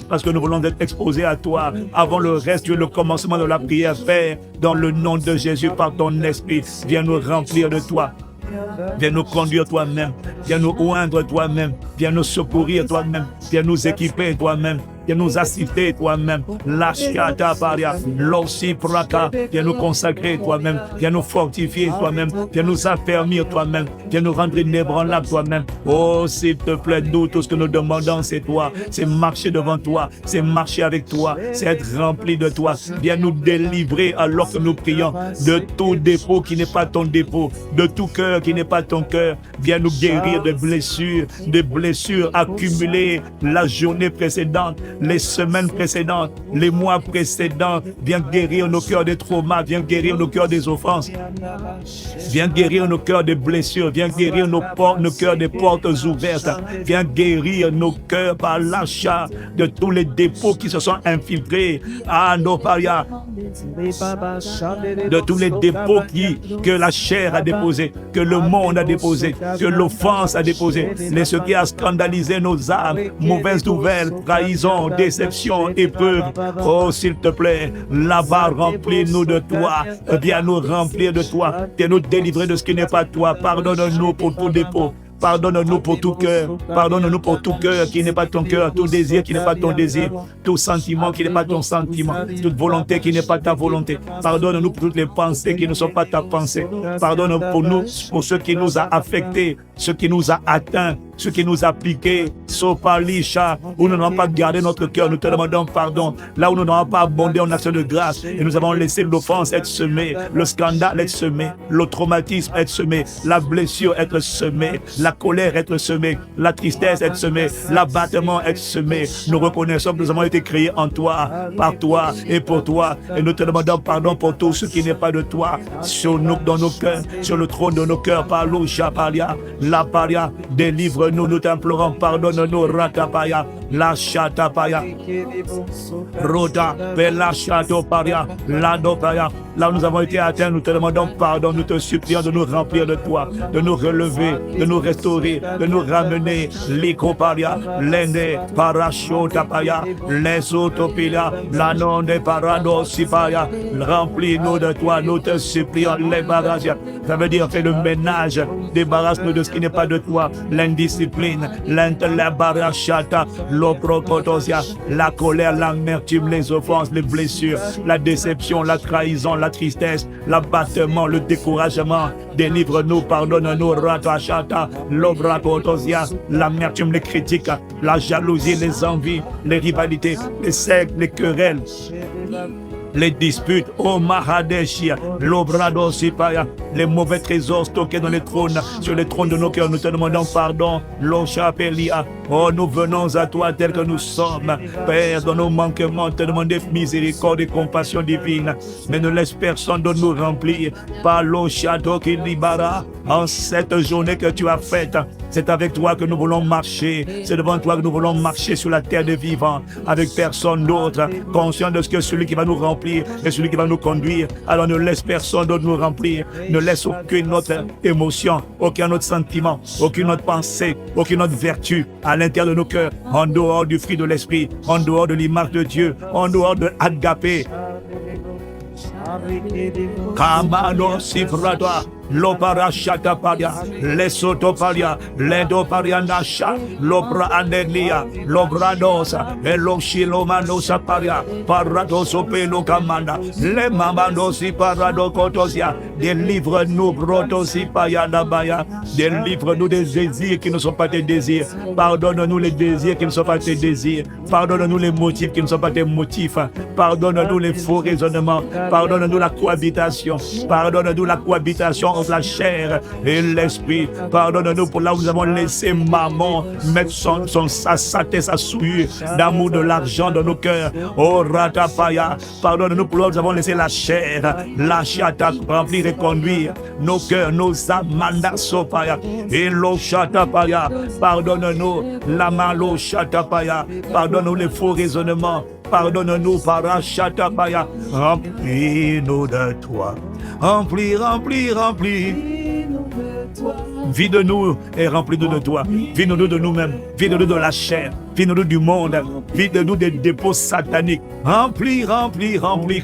parce que nous voulons être exposés à toi. Avant le reste, tu es le commencement de la prière, Père, dans le nom de Jésus, par ton esprit. Viens nous remplir de toi. Viens nous conduire toi-même. Viens nous oindre toi-même. Viens nous secourir toi-même. Viens nous équiper toi-même. Viens nous assister toi-même. Lashkata paria, l'ossi praka. Viens nous consacrer toi-même. Viens nous fortifier toi-même. Viens nous affermir toi-même. Viens nous rendre inébranlables toi-même. Oh, s'il te plaît, nous, tout ce que nous demandons, c'est toi. C'est marcher devant toi. C'est marcher avec toi. C'est être rempli de toi. Viens nous délivrer alors que nous prions de tout dépôt qui n'est pas ton dépôt, de tout cœur qui n'est pas ton cœur. Viens nous guérir des blessures accumulées la journée précédente, les semaines précédentes, les mois précédents. Viens guérir nos cœurs des traumas, viens guérir nos cœurs des offenses, viens guérir nos cœurs des blessures, viens guérir nos cœurs des portes ouvertes, viens guérir nos cœurs par l'achat de tous les dépôts qui se sont infiltrés à nos parias, de tous les dépôts que la chair a déposés, que le monde a déposé, que l'offense a déposé, ce qui a scandalisé nos âmes, mauvaises nouvelles, trahison, déception, épreuve. Oh, s'il te plaît, là-bas, remplis-nous de toi. Viens nous remplir de toi. Viens nous délivrer de ce qui n'est pas toi. Pardonne-nous pour tout dépôt. Pardonne-nous pour tout cœur. Pardonne-nous pour tout cœur qui n'est pas ton cœur, tout désir qui n'est pas ton désir, tout sentiment qui n'est pas ton sentiment, toute volonté qui n'est pas ta volonté. Pardonne-nous pour toutes les pensées qui ne sont pas ta pensée. Pardonne pour nous, pour ce qui nous a affectés, ce qui nous a atteints, ce qui nous a piqué, Sopalisha, où nous n'avons pas gardé notre cœur, nous te demandons pardon. Là où nous n'avons pas abondé en action de grâce et nous avons laissé l'offense être semée, le scandale être semé, le traumatisme être semé, la blessure être semée, la colère être semée, la tristesse être semée, l'abattement être semé. Nous reconnaissons que nous avons été créés en toi, par toi et pour toi. Et nous te demandons pardon pour tout ce qui n'est pas de toi, sur nous, dans nos cœurs, sur le trône de nos cœurs, par l'Ousha Paria, la Paria, délivre-nous, nous t'implorons, pardonne-nous, Ratapaya, la Chatapaya, Rota, Bella Chatoparia, la Dopaya. Là où nous avons été atteints, nous te demandons pardon, nous te supplions de nous remplir de toi, de nous relever, de nous restaurer, de nous ramener, l'Ikoparia, l'Ende, Parachotapaya, l'Esotopila, l'Anonde Paradosipaya, remplis-nous de toi, nous te supplions, les barrages. Ça veut dire fais le ménage, débarrasse-nous de ce qui n'est pas de toi, l'indiscipline, l'intelebarachata, l'oprokotosia, la colère, l'amertume, les offenses, les blessures, la déception, la trahison, la tristesse, l'abattement, le découragement. Délivre-nous, pardonne-nous, ratachata, l'obrakotosia, l'amertume, les critiques, la jalousie, les envies, les rivalités, les sectes, les querelles, les disputes, oh Mahadeshia, l'obrado sipaya, les mauvais trésors stockés dans les trônes, sur les trônes de nos cœurs, nous te demandons pardon, l'Ochapelia. Oh, nous venons à toi tel que nous sommes, Père, dans nos manquements, te demander miséricorde et compassion divine, mais ne laisse personne de nous remplir par l'Ochato qui libara en cette journée que tu as faite. C'est avec toi que nous voulons marcher, c'est devant toi que nous voulons marcher sur la terre des vivants, avec personne d'autre, conscient de ce que celui qui va nous remplir est celui qui va nous conduire. Alors ne laisse personne d'autre nous remplir, ne laisse aucune autre émotion, aucun autre sentiment, aucune autre pensée, aucune autre vertu à l'intérieur de nos cœurs, en dehors du fruit de l'esprit, en dehors de l'image de Dieu, en dehors de Agapé. Kamano sifrata, l'opara chataparia, lesotoparia, l'endoparia nasha, l'opra anelia, l'obradosa, et l'oshilomanosa paria, paradosopelo kamanda, le mamanosi paradokotosia, délivre-nous, brotosipaya nabaya, délivre-nous des désirs qui ne sont pas tes désirs, pardonne-nous les désirs qui ne sont pas tes désirs, pardonne-nous les motifs qui ne sont pas tes motifs, pardonne-nous les faux raisonnements, pardonne-nous la cohabitation, pardonne-nous la cohabitation entre la chair et l'esprit, pardonne-nous pour là où nous avons laissé maman mettre sa tête, sa souillure d'amour de l'argent dans nos cœurs. Oh Ratapaya, pardonne-nous pour là où nous avons laissé la chair, la chata remplir et conduire nos cœurs, nos âmes, manda sopaya, et l'eau chatapaya, pardonne-nous la malo chatapaya, pardonne-nous les faux raisonnements, pardonne-nous, Parachatapaya. Remplis-nous de toi. Remplis, remplis, remplis. Vide-nous et remplis-nous de toi. Vide-nous de nous-mêmes. Vide-nous de la chair. Vide-nous du monde. Vide-nous des dépôts sataniques. Remplis,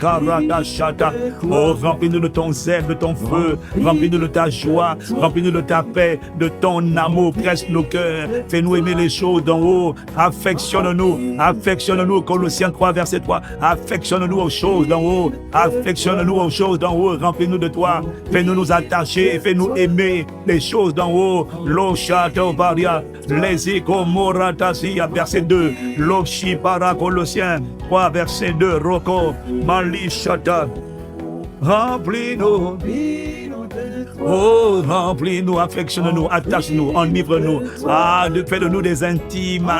Karatashata. Oh, remplis-nous de ton zèle, de ton feu. Remplis-nous de ta joie. Remplis-nous de ta paix, de ton amour. Presse nos cœurs. Fais-nous aimer les choses d'en haut. Affectionne-nous. Affectionne-nous. Colossiens 3, verset 3. Affectionne-nous aux choses d'en haut. Affectionne-nous aux choses d'en haut. Remplis-nous de toi. Fais-nous nous attacher. Fais-nous aimer les choses d'en haut. L'Ochato Baria. Les Ikomoratasiya, verset 2. L'Oshipara, Colossiens 3, verset 2. Roko. Malishata. Remplis-nous. Oh, remplis-nous, affectionne-nous, attache-nous, enivre-nous. Fais de nous des intimes,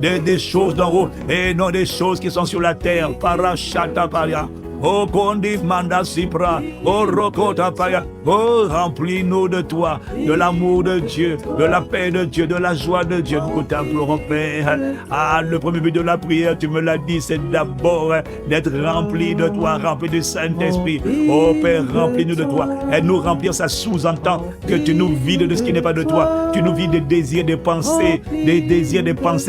des choses d'en haut et non des choses qui sont sur la terre. Parachata paria. Oh, Kondi Manda Sipra, oh, Rokota Paya, oh, remplis-nous de toi, de l'amour de Dieu, de la paix de Dieu, de la joie de Dieu. Nous t'implorons, Père. Le premier but de la prière, tu me l'as dit, c'est d'abord d'être rempli de toi, rempli du Saint-Esprit. Oh, Père, remplis-nous de toi. Et nous remplir, ça sous-entend que tu nous vides de ce qui n'est pas de toi. Tu nous vides des désirs, des pensées,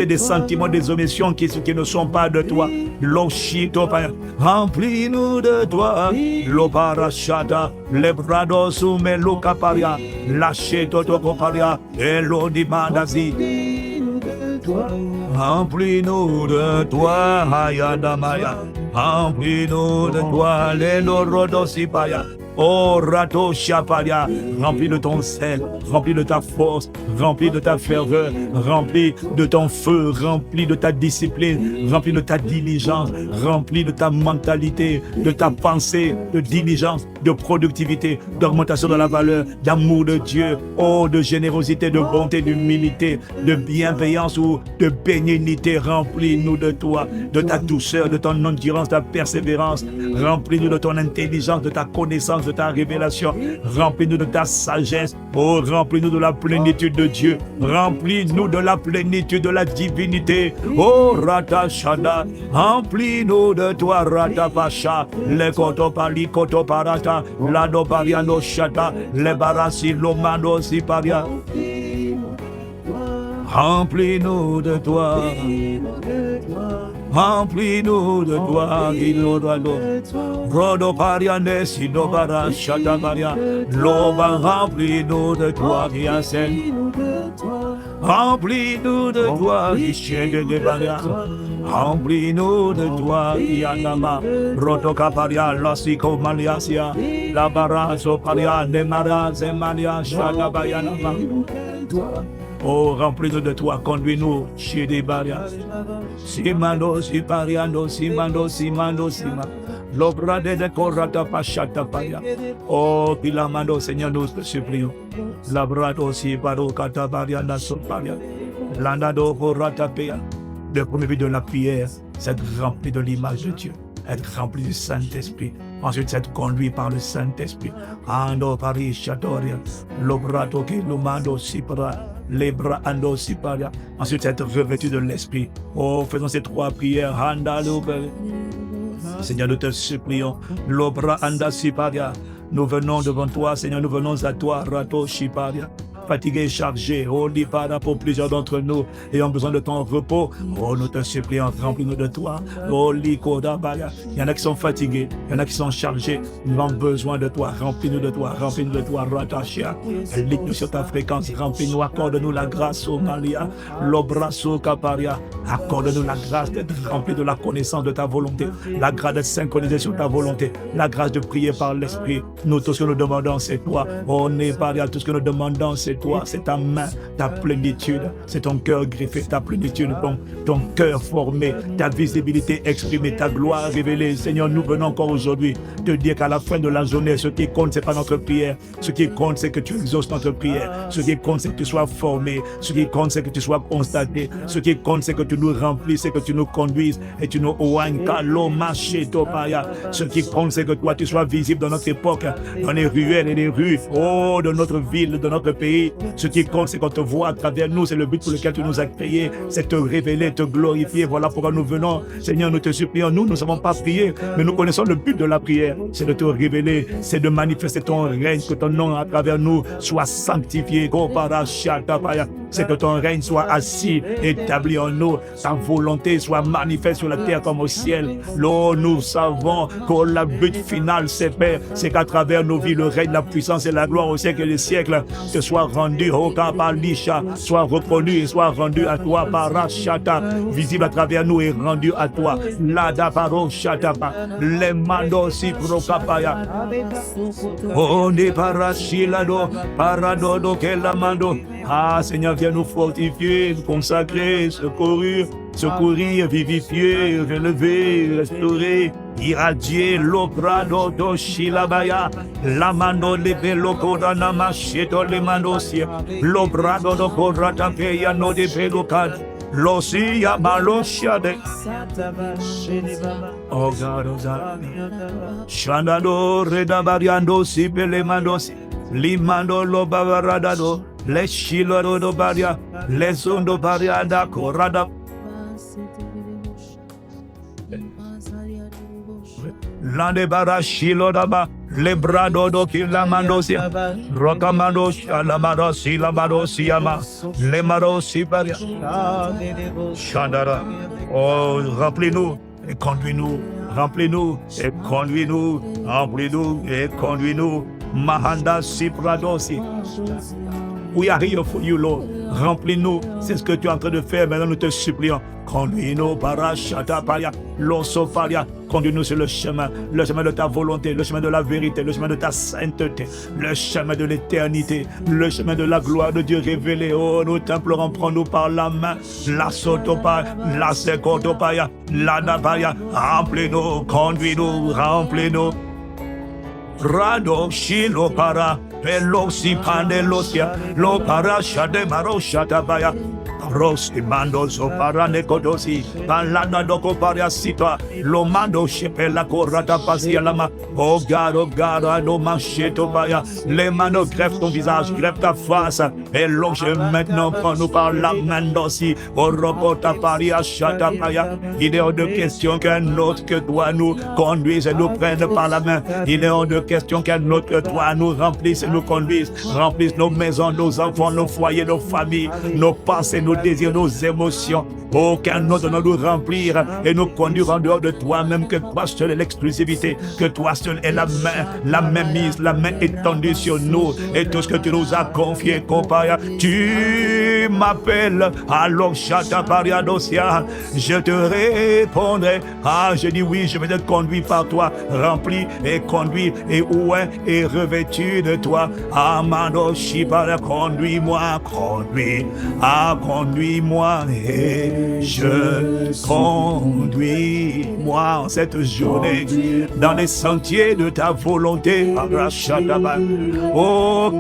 des sentiments, des omissions qui ne sont pas de toi. L'Oshito Paya, remplis-nous de toi, l'Oparashada, l'Ebrado Sume Lucaparia, l'Acheto Tocoparia, et l'Odimandazi. Remplis-nous de toi, Hayadamaya. Remplis-nous de toi, l'Elorodosipaya. Oh, Rato Chapalia, remplis de ton sel, remplis de ta force, remplis de ta ferveur, remplis de ton feu, remplis de ta discipline, remplis de ta diligence, remplis de ta mentalité, de ta pensée, de diligence, de productivité, d'augmentation de la valeur, d'amour de Dieu, oh, de générosité, de bonté, d'humilité, de bienveillance ou de bénignité. Remplis-nous de toi, de ta douceur, de ton endurance, de ta persévérance. Remplis-nous de ton intelligence, de ta connaissance, de ta révélation. Remplis-nous de ta sagesse. Oh, remplis-nous de la plénitude de Dieu. Remplis-nous de la plénitude de la divinité. Oh, Ratashada. Remplis-nous de toi, Ratapasha. Le Kotopali Kotoparata. Lado Pariano Shata. Le Barasi Lomano Siparia. Remplis-nous de toi. Remplis-nous de toi, Rodo Pariane, Sidobara, Shatabaria, Loba, remplis-nous de toi, Riasen. Remplis-nous de toi, Richel de Baria. Remplis-nous de toi, Yanama, Rodo Caparia, Lasico Maliasia, Labarazo Paria, Nemara, Zemalia, Shatabayanama. Oh, remplis-nous de toi, conduis-nous chez des barrières. Simando, Sipariano, Simando, Simando, Sima. L'obra de Corata Pachata Paya. Oh, Pilamando, Seigneur, nous te supplions. Labrado, Siparo, Catabariana, Soparia. Landado, Corata Paya. Le premier but de la prière, c'est être rempli de l'image de Dieu. Être rempli du Saint-Esprit. Ensuite, c'est conduit par le Saint-Esprit. Ando Paris, Chatoria. L'obrato qui l'umando Sipra. Les bras ando Siparia. Ensuite, être revêtu de l'Esprit. Oh, faisons ces trois prières. Seigneur, nous te supplions. L'obra anda Siparia. Nous venons devant toi, Seigneur, nous venons à toi, Rato Siparia. Fatigué et chargé, oh, Lipara, pour plusieurs d'entre nous, ayant besoin de ton repos, oh, nous te supplions, remplis-nous de toi, oh, Likoda Baya. Il y en a qui sont fatigués, il y en a qui sont chargés, nous avons besoin de toi, remplis-nous de toi, Ratachia, lis-nous sur ta fréquence, remplis-nous, accorde-nous la grâce, oh, Malia, l'obrasso Caparia, accorde-nous la grâce d'être rempli de la connaissance de ta volonté, la grâce d'être synchronisé sur ta volonté, la grâce de prier par l'Esprit. Nous, tout ce que nous demandons, c'est toi, oh, Néparia, tout ce que nous demandons, c'est toi, c'est ta main, ta plénitude, c'est ton cœur griffé, ta plénitude, ton cœur formé, ta visibilité exprimée, ta gloire révélée. Seigneur, nous venons encore aujourd'hui te dire qu'à la fin de la journée, ce qui compte, c'est pas notre prière. Ce qui compte, c'est que tu exauces notre prière. Ce qui compte, c'est que tu sois formé. Ce qui compte, c'est que tu sois constaté. Ce qui compte, c'est que tu nous remplisses, c'est que tu nous conduises et tu nous ce qui compte, c'est que toi, tu sois visible dans notre époque, dans les ruelles et les rues, oh, de notre ville, de notre pays, vie. Ce qui compte, c'est qu'on te voit à travers nous. C'est le but pour lequel tu nous as créés. C'est te révéler, te glorifier. Voilà pourquoi nous venons. Seigneur, nous te supplions. Nous ne savons pas prier, mais nous connaissons le but de la prière. C'est de te révéler, c'est de manifester ton règne, que ton nom à travers nous soit sanctifié. C'est que ton règne soit assis, établi en nous. Ta volonté soit manifeste sur la terre comme au ciel. Là, nous savons que le but final, c'est Père, c'est qu'à travers nos vies, le règne, la puissance et la gloire au siècle et des siècles te soit rendu au Kabalisha, soit reconnu et soit rendu à toi par Rachata, visible à travers nous et rendu à toi. Lada paro shatapa, les mando si prokapaya. On est parachilado, paradodo kelamando. Ah Seigneur, viens nous fortifier, nous consacrer, secourir, vivifier, relever, restaurer, irradier, l'obrado do shilabaya, lamando levelo kodana macheto le mandosia, l'obrado do kodrata peya no de pelocad, l'osia maloshade. Oh God, oh God. Shandado redabariando si pelemandosi, limando lo bavaradado. Les chiloro do baria, les ondo baria da corada. Lande bara chilo daba, le brado do kilamandosia, rocamando shalamado silamado siama, le maro siparia. Chandara, oh, remplis-nous et conduis-nous, remplis-nous et conduis-nous, remplis-nous et conduis-nous, Mahanda sipradosi. We are here for you, Lord. Remplis-nous. C'est ce que tu es en train de faire. Maintenant, nous te supplions. Conduis-nous, Barashata Paria, Loso Paria. Conduis-nous sur le chemin de ta volonté, le chemin de la vérité, le chemin de ta sainteté, le chemin de l'éternité, le chemin de la gloire de Dieu révélé. Oh, nous t'implorons, prends-nous par la main. La Sotopa, la Sekotopaya, la Napaya. Remplis-nous, conduis-nous, remplis-nous. Rado shilo para pelo si panelosia lo para shade maro shatabaya rosi mando so para nekodosi palana doko para sitwa lo mando shepela korata pasia lama. Oh God, no macheto baya, les manos grève ton visage, grève ta face et longe maintenant, prends-nous par la main d'ossi. Oh robota paria shatabaya. Il est hors de question qu'un autre que toi nous conduise et nous prenne par la main. Il est hors de question qu'un autre que toi nous remplisse et nous conduise, remplisse nos maisons, nos enfants, nos foyers, nos familles, nos pensées, nos désirs, nos émotions. Aucun autre ne nous remplir et nous conduire en dehors de toi-même, que toi seul est l'exclusivité, que toi seul est la main mise, la main étendue sur nous et tout ce que tu nous as confié, compagnon. Tu m'appelles, alors Chataparia Dosia, je te répondrai. Ah, je dis oui, je vais être conduit par toi, rempli et conduit et oué et revêtu de toi. Amando Shibara, conduis-moi, conduis-moi et je conduis-moi en cette journée dans les sentiers de ta volonté. Oh,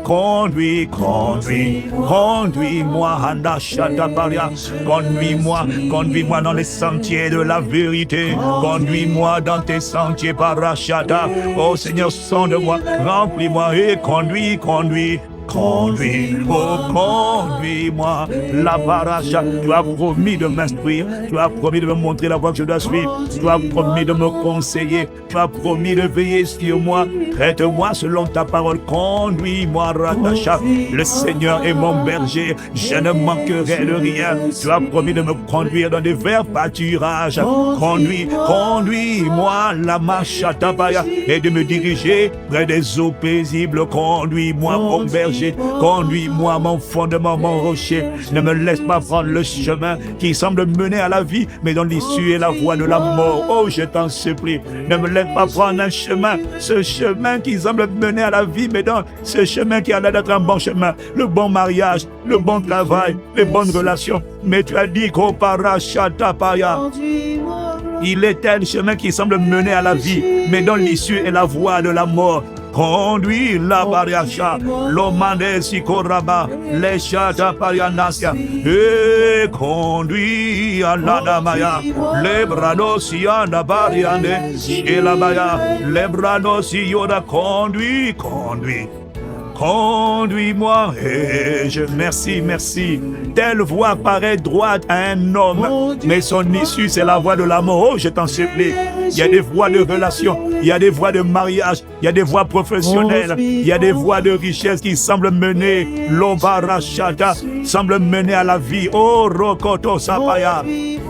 conduis-moi, conduis-moi dans les sentiers de la vérité, conduis-moi dans tes sentiers parachata. Oh Seigneur, sonde-moi, remplis-moi et conduis. Conduis-moi, la paracha. Tu as promis de m'instruire, tu as promis de me montrer la voie que je dois suivre, tu as promis de me conseiller, tu as promis de veiller sur moi. Traite-moi selon ta parole, conduis-moi, Ratacha. Le Seigneur est mon berger, je ne manquerai de rien. Tu as promis de me conduire dans des verts pâturages. Conduis-moi, la Machatapaya, et de me diriger près des eaux paisibles. Conduis-moi, mon berger. Conduis-moi, mon fondement, mon rocher. Ne me laisse pas prendre le chemin qui semble mener à la vie, mais dont l'issue est la voie de la mort. Oh, je t'en supplie, ne me laisse pas prendre un chemin, ce chemin qui semble mener à la vie, mais dans ce chemin qui a l'air d'être un bon chemin, le bon mariage, le bon travail, les bonnes relations. Mais tu as dit qu'au parachatapaya, il est un chemin qui semble mener à la vie, mais dont l'issue est la voie de la mort. Conduis la bariacha, l'omane sikoraba, les chata parianasia, et conduis à la damaya, les bradosi anda bariane, et la baya, les bradosi yoda, conduis. Conduis-moi, et je merci, merci. Telle voie paraît droite à un homme, mais son issue, c'est la voie de la mort. Oh, je t'en supplie. Il y a des voies de relation, il y a des voies de mariage, il y a des voies professionnelles, il y a des voies de richesse qui semblent mener, l'Obarachata, semblent mener à la vie. Oh, Rokoto Sapaya.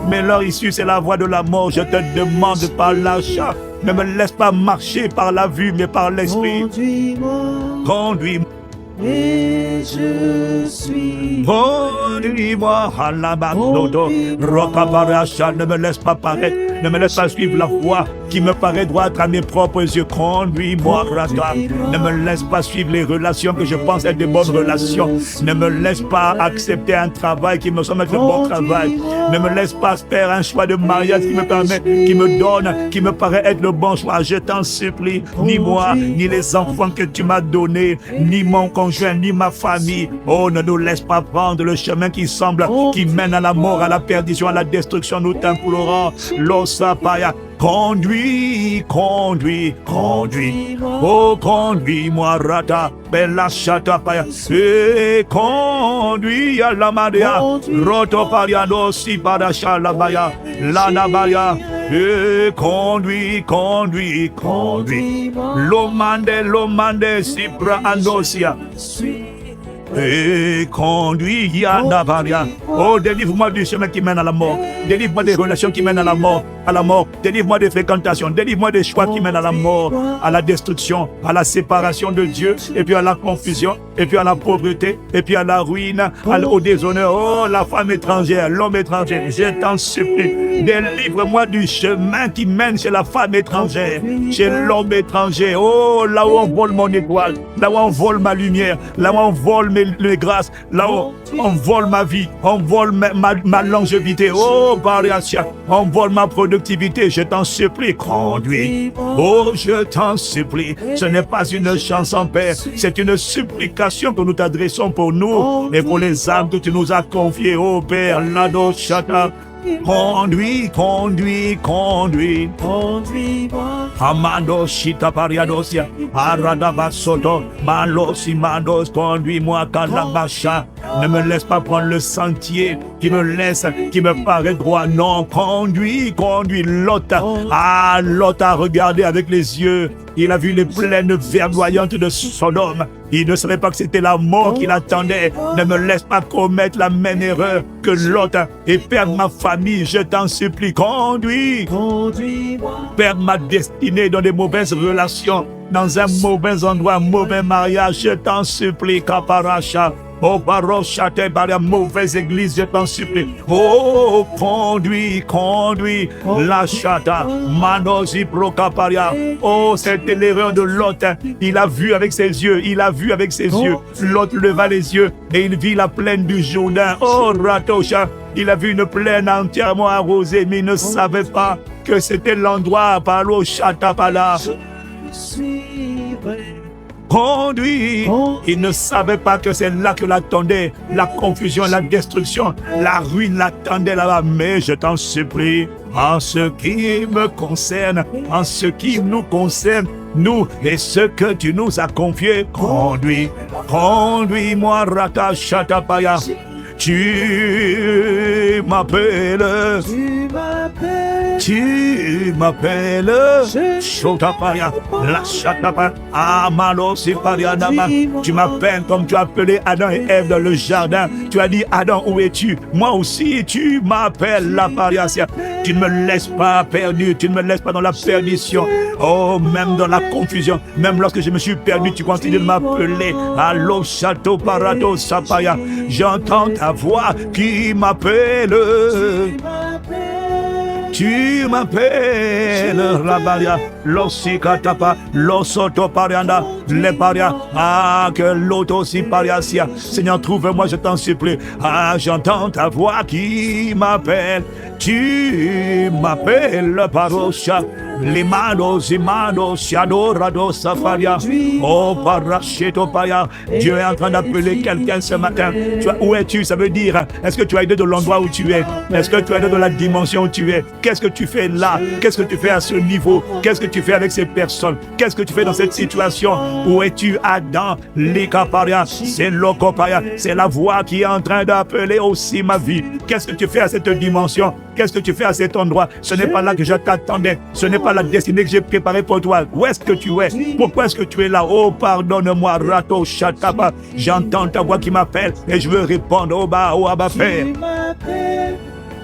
Mais leur issue, c'est la voie de la mort. Je te demande par l'achat. Ne me laisse pas marcher par la vue, mais par l'esprit. Conduis-moi. Et je suis. Conduis-moi à la Rokabarasha. Ne me laisse pas paraître. Ne me laisse pas suivre la voie qui me paraît droite à mes propres yeux. Conduis-moi, Rata. Ne me laisse pas suivre les relations que je pense être de bonnes relations. Ne me laisse pas accepter un travail qui me semble être le bon travail. Ne me laisse pas faire un choix de mariage qui me permet, qui me donne, qui me paraît être le bon choix. Je t'en supplie, ni moi, ni les enfants que tu m'as donnés, ni mon conjoint, ni ma famille. Oh, ne nous laisse pas prendre le chemin qui semble, qui mène à la mort, à la perdition, à la destruction. Nous t'implorons. Sapaya, conduis, conduis, conduis. Oh, conduis-moi, Rata, Bella Chatapaya. Et conduis à la Maria, Rotopariano, Sipadasha, la Baya, Lanabaya. Et conduis, conduis, conduis. Lomande, Sipra Andosia. Et conduis, Yanavaria. Oh, délivre-moi du chemin qui mène à la mort. Délivre-moi des relations qui mènent à la mort. Délivre-moi des fréquentations. Délivre-moi des choix qui mènent à la mort, à la destruction, à la séparation de Dieu, et puis à la confusion, et puis à la pauvreté, et puis à la ruine, au déshonneur. Oh, la femme étrangère, l'homme étranger, je t'en supplie. Délivre-moi du chemin qui mène chez la femme étrangère, chez l'homme étranger. Oh, là où on vole mon étoile, là où on vole ma lumière, là où on vole mes grâces, là où on vole ma vie, on vole ma longévité. Oh, Bariatia, on vole ma productivité. Je t'en supplie, conduis. Oh, je t'en supplie. Ce n'est pas une chanson, Père. C'est une supplication que nous t'adressons pour nous et pour les âmes que tu nous as confiées. Oh, Père, Lado Chata. Conduis, conduis, conduis. Conduis-moi. Amando Shita Pariadosia, Aradaba Soto, Malosi Mandos, conduis-moi, Kalabasha. Ne me laisse pas prendre le sentier qui me paraît droit. Non, conduis, Lot. Ah, Lot a regardé avec les yeux. Il a vu les plaines verdoyantes de Sodome. Il ne savait pas que c'était la mort qui l'attendait. Ne me laisse pas commettre la même erreur que Lot et perdre ma famille. Je t'en supplie, conduis. Perdre ma destinée dans des mauvaises relations, dans un mauvais endroit, un mauvais mariage. Je t'en supplie, Kaparacha. Oh, Barochate, par la mauvaise église, je t'en supplie. Oh, conduis, la chata, Manosi Procaparia. Oh, c'était l'erreur de Lot. Il a vu avec ses yeux, Lot leva les yeux et il vit la plaine du Jourdain. Oh, Ratosha, il a vu une plaine entièrement arrosée, mais il ne savait pas que c'était l'endroit par l'eau Chatapala. Conduit. Il ne savait pas que c'est là que l'attendait la confusion, la destruction, la ruine l'attendait là-bas. Mais je t'en supplie, en ce qui me concerne, en ce qui nous concerne, nous et ce que tu nous as confié, conduis-moi, Rata Chatapaya. Tu m'appelles, Chotapaya, la Chatapa, Amalo Siparianama. Tu m'appelles comme tu as appelé Adam et Ève dans le jardin. Tu as dit, Adam, où es-tu? Moi aussi, tu m'appelles la Pariasia. Tu ne me laisses pas perdu, tu ne me laisses pas dans la perdition. Oh, même dans la confusion, même lorsque je me suis perdu, tu continues de m'appeler. Allo Chateau Parato Sapaya. J'entends ta voix qui m'appelle. Tu m'appelles, Rabaria, Losikatapa, Losotoparianda, Leparia, ah, que l'auto si pariasia. Seigneur, trouve-moi, je t'en supplie. Ah, j'entends ta voix qui m'appelle. Tu m'appelles, Parocha, Limano, Zimano, Shadow, Rado, Safaria. Oh, Paracheto, Paya. Dieu est en train d'appeler quelqu'un ce matin. Où es-tu? Ça veut dire, est-ce que tu as idée de l'endroit où tu es? Est-ce que tu as idée de la dimension où tu es? Qu'est-ce que tu fais là? Qu'est-ce que tu fais à ce niveau? Qu'est-ce que tu fais avec ces personnes? Qu'est-ce que tu fais dans cette situation? Où es-tu, Adam? Likaparia, c'est Lokopaya. C'est la voix qui est en train d'appeler aussi ma vie. Qu'est-ce que tu fais à cette dimension? Qu'est-ce que tu fais à cet endroit? Ce n'est pas là que je t'attendais. Ce n'est pas la destinée que j'ai préparée pour toi. Où est-ce que tu es? Pourquoi est-ce que tu es là? Oh, pardonne-moi, Rato Chataba. J'entends ta voix qui m'appelle et je veux répondre. Oh, bah, oh, Abba Père.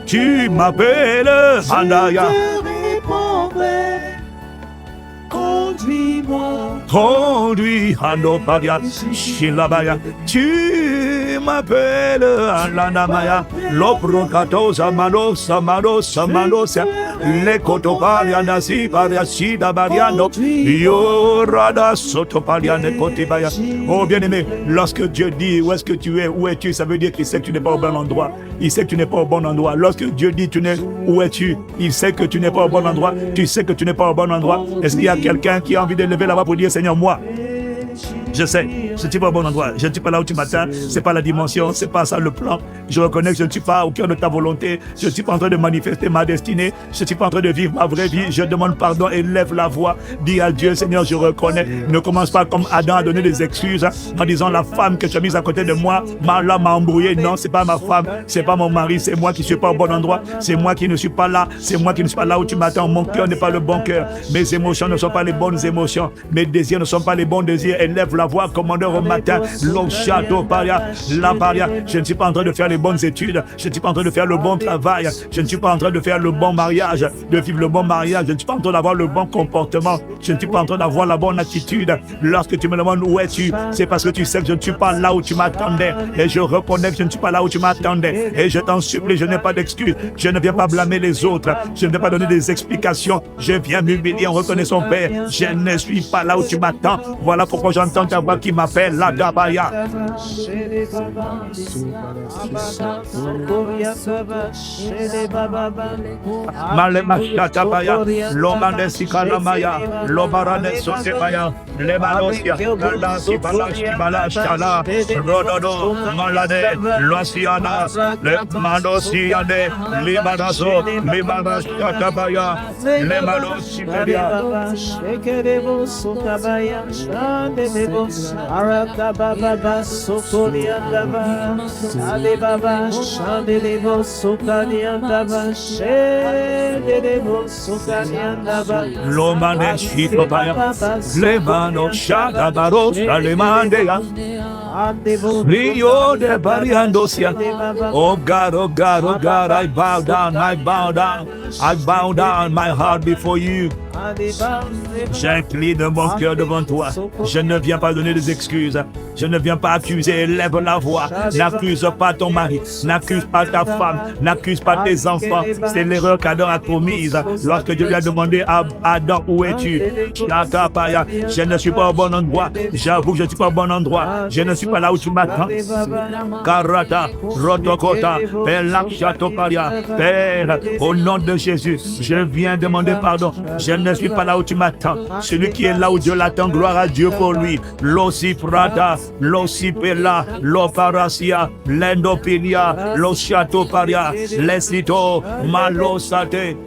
Tu m'appelles, Andaya. Conduis-moi. Conduis, Anopadia, Shilabaya. Tu m'appelles, Alanamaya. Loprokato, Samano, Samano, Samano, Le Kotopalia, Nasi, Pariasida, Bariano, Yorada, Sotopalia, Nekotibaya. Oh, bien-aimé, lorsque Dieu dit où est-ce que tu es, où es-tu, ça veut dire qu'il sait que tu n'es pas au bon endroit. Il sait que tu n'es pas au bon endroit. Lorsque Dieu dit où es-tu, il sait que tu n'es pas au bon endroit. Tu sais que tu n'es pas au bon endroit. Est-ce qu'il y a quelqu'un qui a envie de lever la voix pour dire, Seigneur, moi, je sais, je ne suis pas au bon endroit. Je ne suis pas là où tu m'attends. Ce n'est pas la dimension, ce n'est pas ça le plan. Je reconnais que je ne suis pas au cœur de ta volonté. Je ne suis pas en train de manifester ma destinée. Je ne suis pas en train de vivre ma vraie vie. Je demande pardon et lève la voix. Dis à Dieu, Seigneur, je reconnais. Ne commence pas comme Adam à donner des excuses en disant la femme que tu as mise à côté de moi m'a embrouillé. Non, ce n'est pas ma femme, ce n'est pas mon mari. C'est moi qui ne suis pas au bon endroit. C'est moi qui ne suis pas là. C'est moi qui ne suis pas là où tu m'attends. Mon cœur n'est pas le bon cœur. Mes émotions ne sont pas les bonnes émotions. Mes désirs ne sont pas les bons désirs. Élève la voix, commandeur au matin. L'Ochato Paria, la Paria. Je ne suis pas en train de faire les bonnes études. Je ne suis pas en train de faire le bon travail. Je ne suis pas en train de faire le bon mariage, de vivre le bon mariage. Je ne suis pas en train d'avoir le bon comportement. Je ne suis pas en train d'avoir la bonne attitude. Lorsque tu me demandes où es-tu, c'est parce que tu sais que je ne suis pas là où tu m'attendais. Et je reconnais que je ne suis pas là où tu m'attendais. Et je t'en supplie, je n'ai pas d'excuses. Je ne viens pas blâmer les autres. Je ne viens pas donner des explications. Je viens m'humilier en reconnaissant, Père, je ne suis pas là où tu m'attends. Voilà pourquoi j'entends ta voix qui m'appelle, la Dabaya. Malemashtabaya, Lomanesikanamaya, Lobarane Sotebaya, Lemanosia, Galasi Balashala, Rododo, Malade, Losiana, Lemanosiane, Limanazo, Limanashatabaya, Lemanosiberia. Arakababa Sokoriandaba Alibaba Shandelebo Sokariandaba Shedelebo Sokariandaba Lomane Shitobaya Lemano Shadabaro Salemandea Rio de Bariandosia. Oh God, oh God, oh God, I bow down, I bow down, I bow down my heart before you. J'incline mon cœur devant toi. Je ne viens pas donner des excuses. Je ne viens pas accuser. Lève la voix. N'accuse pas ton mari. N'accuse pas ta femme. N'accuse pas tes enfants. C'est l'erreur qu'Adam a commise. Lorsque Dieu lui a demandé à Adam, où es-tu? Je ne suis pas au bon endroit. J'avoue que je ne suis pas au bon endroit. Je ne suis pas là où tu m'attends. Karata, Rotokota, Père Lakshatoparia. Père, au nom de Jésus, je viens demander pardon. Je ne suis pas là où tu m'attends. Celui qui est là où Dieu l'attend, gloire à Dieu pour lui. L'Osifrata, l'Osipela, l'Oparasia, l'Endopilia, l'Ochatoparia, l'Esito, Malosate.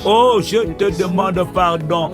Oh, je te demande pardon.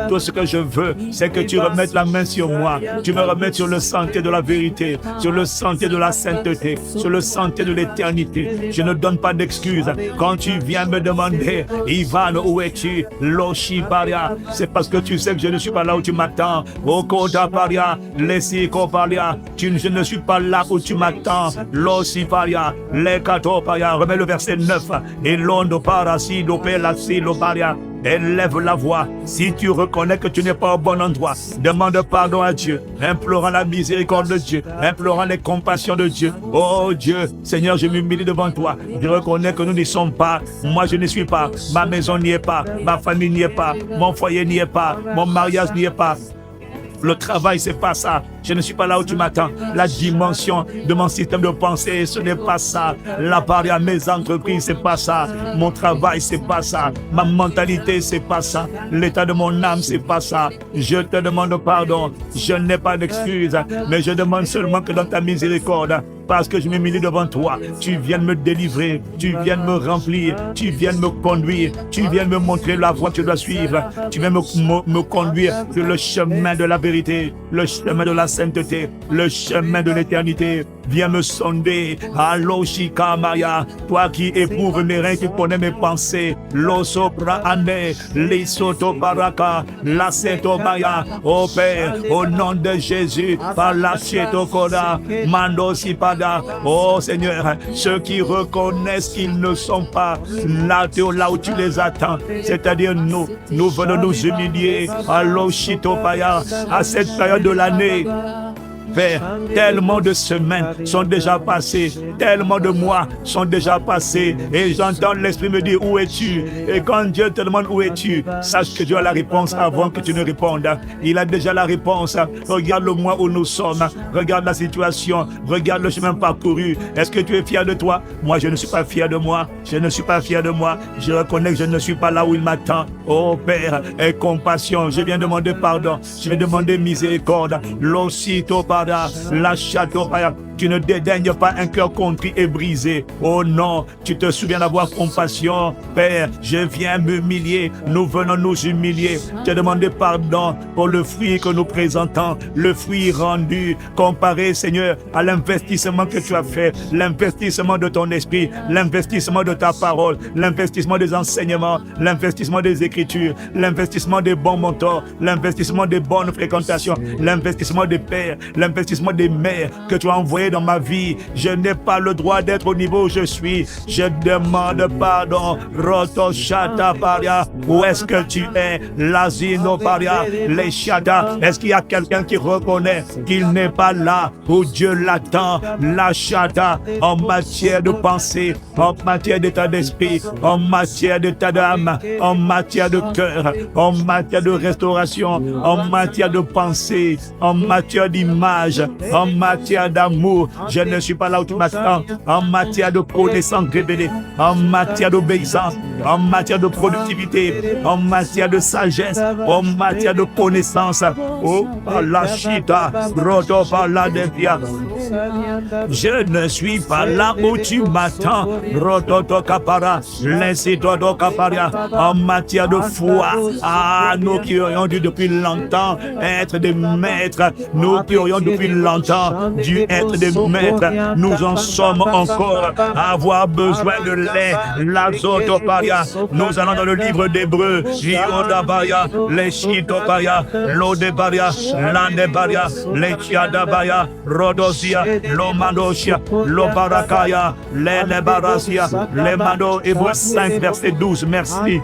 Tout ce que je veux, c'est que tu remettes la main sur moi. Tu me remettes sur le sentier de la vérité, sur le sentier de la sainteté, sur le sentier de l'éternité. Je ne donne pas d'excuses. Quand tu viens me demander, Ivan, où es-tu? Loshiparia, c'est parce que tu sais que je ne suis pas là où tu m'attends. Okotaparia, Lesikoparia, je ne suis pas là où tu m'attends. Losiparia, Lekatoparia, remets le verset 9. Et l'onde parasi dopelasi loparia. Élève la voix. Si tu reconnais que tu n'es pas au bon endroit, demande pardon à Dieu, implorant la miséricorde de Dieu, implorant les compassions de Dieu. Oh Dieu, Seigneur, je m'humilie devant toi. Je reconnais que nous n'y sommes pas. Moi, je ne suis pas. Ma maison n'y est pas. Ma famille n'y est pas. Mon foyer n'y est pas. Mon mariage n'y est pas. Le travail, c'est pas ça. Je ne suis pas là où tu m'attends. La dimension de mon système de pensée, ce n'est pas ça. La part à mes entreprises, c'est pas ça. Mon travail, c'est pas ça. Ma mentalité, c'est pas ça. L'état de mon âme, c'est pas ça. Je te demande pardon. Je n'ai pas d'excuses, mais je demande seulement que dans ta miséricorde, parce que je m'humilie devant toi, tu viennes me délivrer, tu viennes me remplir, tu viennes me conduire, tu viennes me montrer la voie que je dois suivre, tu viens me conduire sur le chemin de la vérité, le chemin de la sainteté, le chemin de l'éternité. Viens me sonder, allo shikamaya, toi qui éprouves mes reins, qui connais mes pensées, l'osopra ane, l'isoto baraka, la setobaya, ô Père, au nom de Jésus, par la chetokora, mando sipada, ô Seigneur, ceux qui reconnaissent qu'ils ne sont pas là où tu les attends, c'est-à-dire nous venons nous humilier, allo shitopaya, à cette période de l'année. Père, tellement de semaines sont déjà passées, tellement de mois sont déjà passés, et j'entends l'Esprit me dire où es-tu? Et quand Dieu te demande où es-tu, sache que Dieu a la réponse avant que tu ne répondes. Il a déjà la réponse. Regarde le mois où nous sommes, regarde la situation, regarde le chemin parcouru. Est-ce que tu es fier de toi? Moi, je ne suis pas fier de moi. Je ne suis pas fier de moi. Je reconnais que je ne suis pas là où il m'attend. Oh Père, aie compassion. Je viens demander pardon. Je viens demander miséricorde. L'ossito la château, tu ne dédaignes pas un cœur contrit et brisé. Oh non, tu te souviens d'avoir compassion. Père, je viens m'humilier. Nous venons nous humilier. Te demander pardon pour le fruit que nous présentons, le fruit rendu, comparé, Seigneur, à l'investissement que tu as fait, l'investissement de ton esprit, l'investissement de ta parole, l'investissement des enseignements, l'investissement des écritures, l'investissement des bons mentors, l'investissement des bonnes fréquentations, l'investissement des pères, l'investissement des mères que tu as envoyé dans ma vie. Je n'ai pas le droit d'être au niveau où je suis. Je demande pardon. Roto Shata Paria, où est-ce que tu es? Lazino Paria, les Shata. Est-ce qu'il y a quelqu'un qui reconnaît qu'il n'est pas là où Dieu l'attend? La Shata, en matière de pensée, en matière d'état d'esprit, en matière d'état d'âme, en matière de cœur, en matière de restauration, en matière de pensée, en matière d'image, en matière d'amour. Je ne suis pas là où tu m'attends. En matière de connaissance révélée, en matière d'obéissance, en matière de productivité, en matière de sagesse, en matière de connaissance. Oh, la chita, roto par la devia. Je ne suis pas là où tu m'attends. Roto to kapara, l'incito to kaparia. En matière de foi, nous qui aurions dû depuis longtemps être des maîtres, nous qui aurions depuis longtemps dû être des maîtres, nous en sommes encore à avoir besoin de lait. L'azotoparia, nous allons dans le livre d'Hébreux, Iodabaya, les Chitopaya, l'Odebaria, l'Andebaria, les Chiadabaya, Rodosia, l'Omadosia, l'Obarakaya, l'Elebarasia, les Mado, Hébreux 5, verset 12, merci.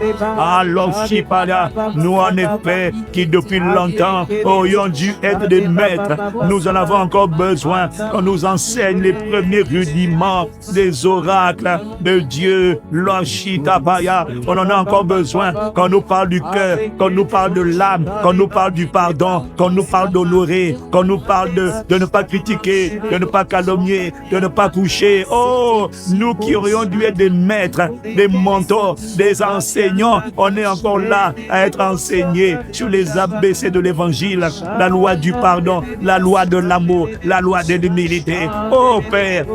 L'Oshiparia, nous en effet, qui depuis longtemps aurions dû être des maîtres, nous en avons encore besoin qu'on nous enseigne les premiers rudiments des oracles de Dieu. L'Oshitabaya, on en a encore besoin qu'on nous parle du cœur, qu'on nous parle de l'âme, qu'on nous parle du pardon, qu'on nous parle d'honorer, qu'on nous parle de ne pas critiquer, de ne pas calomnier, de ne pas coucher. Oh, nous qui aurions dû être des maîtres, des mentors, des enseignants, on est encore là à être enseignés sur les ABC de l'évangile, la loi du pardon, la loi de l'amour, la loi de l'humilité. Oh Père,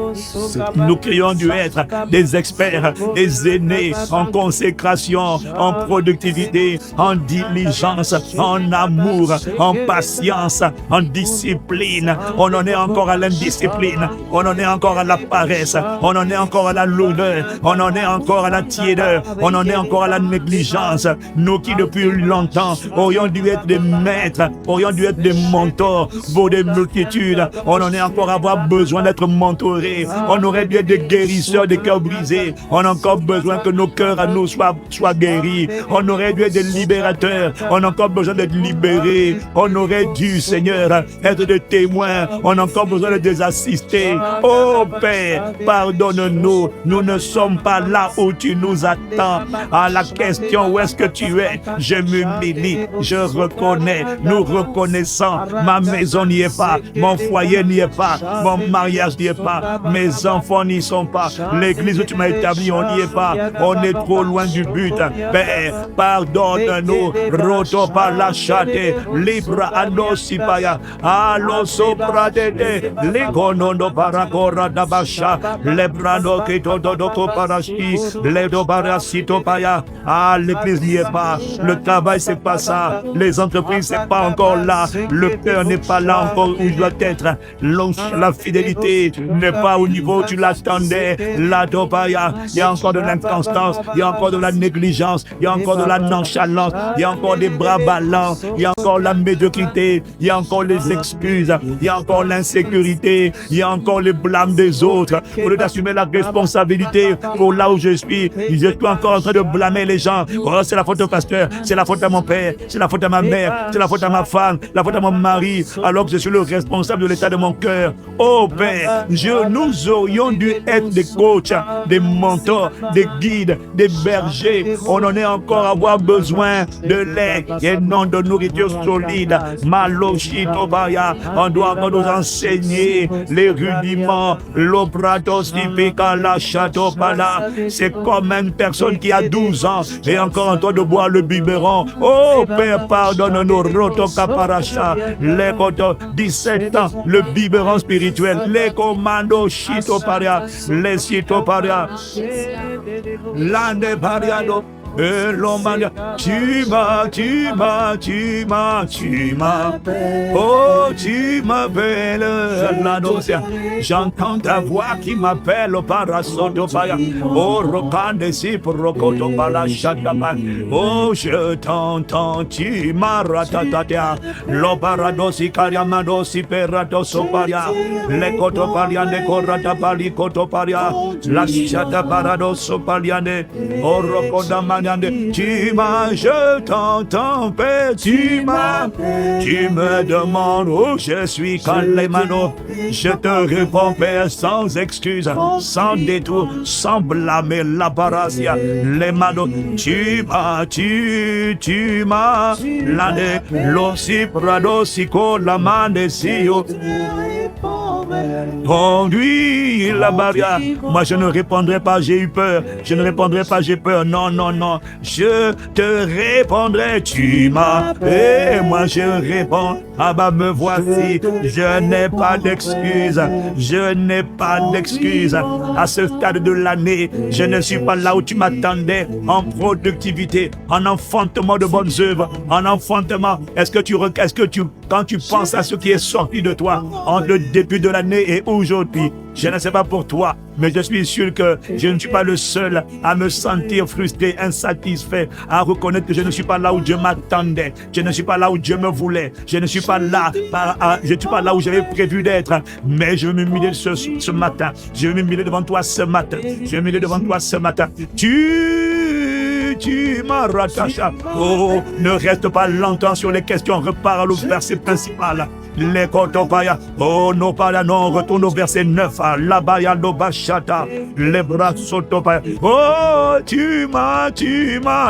nous qui aurions dû être des experts, des aînés en consécration, en productivité, en diligence, en amour, en patience, en discipline. On en est encore à l'indiscipline, on en est encore à la paresse, on en est encore à la lourdeur, on en est encore à la tiédeur, on en est encore à la négligence. Nous qui depuis longtemps aurions dû être des maîtres, aurions dû être des mentors pour des multitudes, on en est encore à avoir avoir besoin d'être mentorés. On aurait dû être des guérisseurs des cœurs brisés. On a encore besoin que nos cœurs à nous soient guéris. On aurait dû être des libérateurs. On a encore besoin d'être libérés. On aurait dû, Seigneur, être des témoins. On a encore besoin de des assister. Oh Père, pardonne-nous. Nous ne sommes pas là où tu nous attends. À la question où est-ce que tu es, je m'humilie, je reconnais, nous reconnaissons. Ma maison n'y est pas, mon foyer n'y est pas, mon mariage n'y est pas, mes enfants n'y sont pas, l'église où tu m'as établi, on n'y est pas. On est trop loin du but. Père, pardonne-nous. Roto par la chate, libra anosipaya, alo sopradede, legonono paragora dabasha, lebrano ketodoko parashi, ledo barasito paya. Ah, l'église n'y est pas, le travail c'est pas ça, les entreprises c'est pas encore là, le cœur n'est pas là encore où il doit être, la fidélité n'est pas au niveau où tu l'attendais, la dobaya, il y a encore de l'inconstance, il y a encore de la négligence, il y a encore de la nonchalance, il y a encore des bras ballants, il y a encore la médiocrité, il y a encore les excuses, il y a encore l'insécurité, il y a encore les blâmes des autres. Au lieu d'assumer la responsabilité pour là où je suis encore en train de blâmer les gens. Oh, c'est la faute au pasteur, c'est la faute à mon père, c'est la faute à ma mère, c'est la faute à ma femme, la faute à mon mari, alors que je suis le responsable de l'état de mon cœur. Oh Père, nous aurions dû être des coachs, des mentors, des guides, des bergers. On en est encore à avoir besoin de lait et non de nourriture solide. Maloshitobaya, on doit encore nous enseigner les rudiments. L'opratosipika la chatopala. C'est comme une personne qui a 12 ans et encore en train de boire le biberon. Oh Père, pardonne-nous. Rotokaparacha, les 17 ans, le biberon spirituel, les commandos chitoparia, les chitoparia, l'ande pariado. Tu m'appelles. Oh, tu m'appelles. J'entends ta voix qui m'appelle au parasotopaya. Oh, rokande si pour rokoto parashatapa. Oh, je t'entends, tu m'as ratatatia. L'oparadosi kariamadosi peradosoparia. Le kotopariane koratapali kotoparia. La chata paradosopaliane. Oh, rokodama. Je t'entends, Père, tu me demandes où je suis quand les manos. Je te réponds, Père, sans excuse, sans détour, sans blâmer la parasia. Les manos, tu m'as, l'année, l'ossi, prado, sico, la manesio. Conduis la barrière. Moi je ne répondrai pas j'ai eu peur. Je ne répondrai pas j'ai peur. Non, non, non. Je te répondrai. Tu m'as. Et moi je réponds. Ah bah me voici. Je n'ai pas d'excuses. Je n'ai pas d'excuses. À ce stade de l'année, je ne suis pas là où tu m'attendais. En productivité, en enfantement de bonnes œuvres, en enfantement. Est-ce que tu quand tu penses à ce qui est sorti de toi entre le début de l'année et aujourd'hui, je ne sais pas pour toi, mais je suis sûr que je ne suis pas le seul à me sentir frustré, insatisfait, à reconnaître que je ne suis pas là où Dieu m'attendait, je ne suis pas là où Dieu me voulait, je ne suis pas là, je ne suis pas là où j'avais prévu d'être, mais je vais m'humilier ce matin, je vais m'humilier devant toi ce matin, je vais m'humilier devant toi ce matin. Tu m'as rattaché. Oh, ne reste pas longtemps sur les questions, repars au verset principal. Les kotopaya, oh non pas là, non, retourne au verset 9, la baya no bachata, les bras sotopaya, oh tu m'as,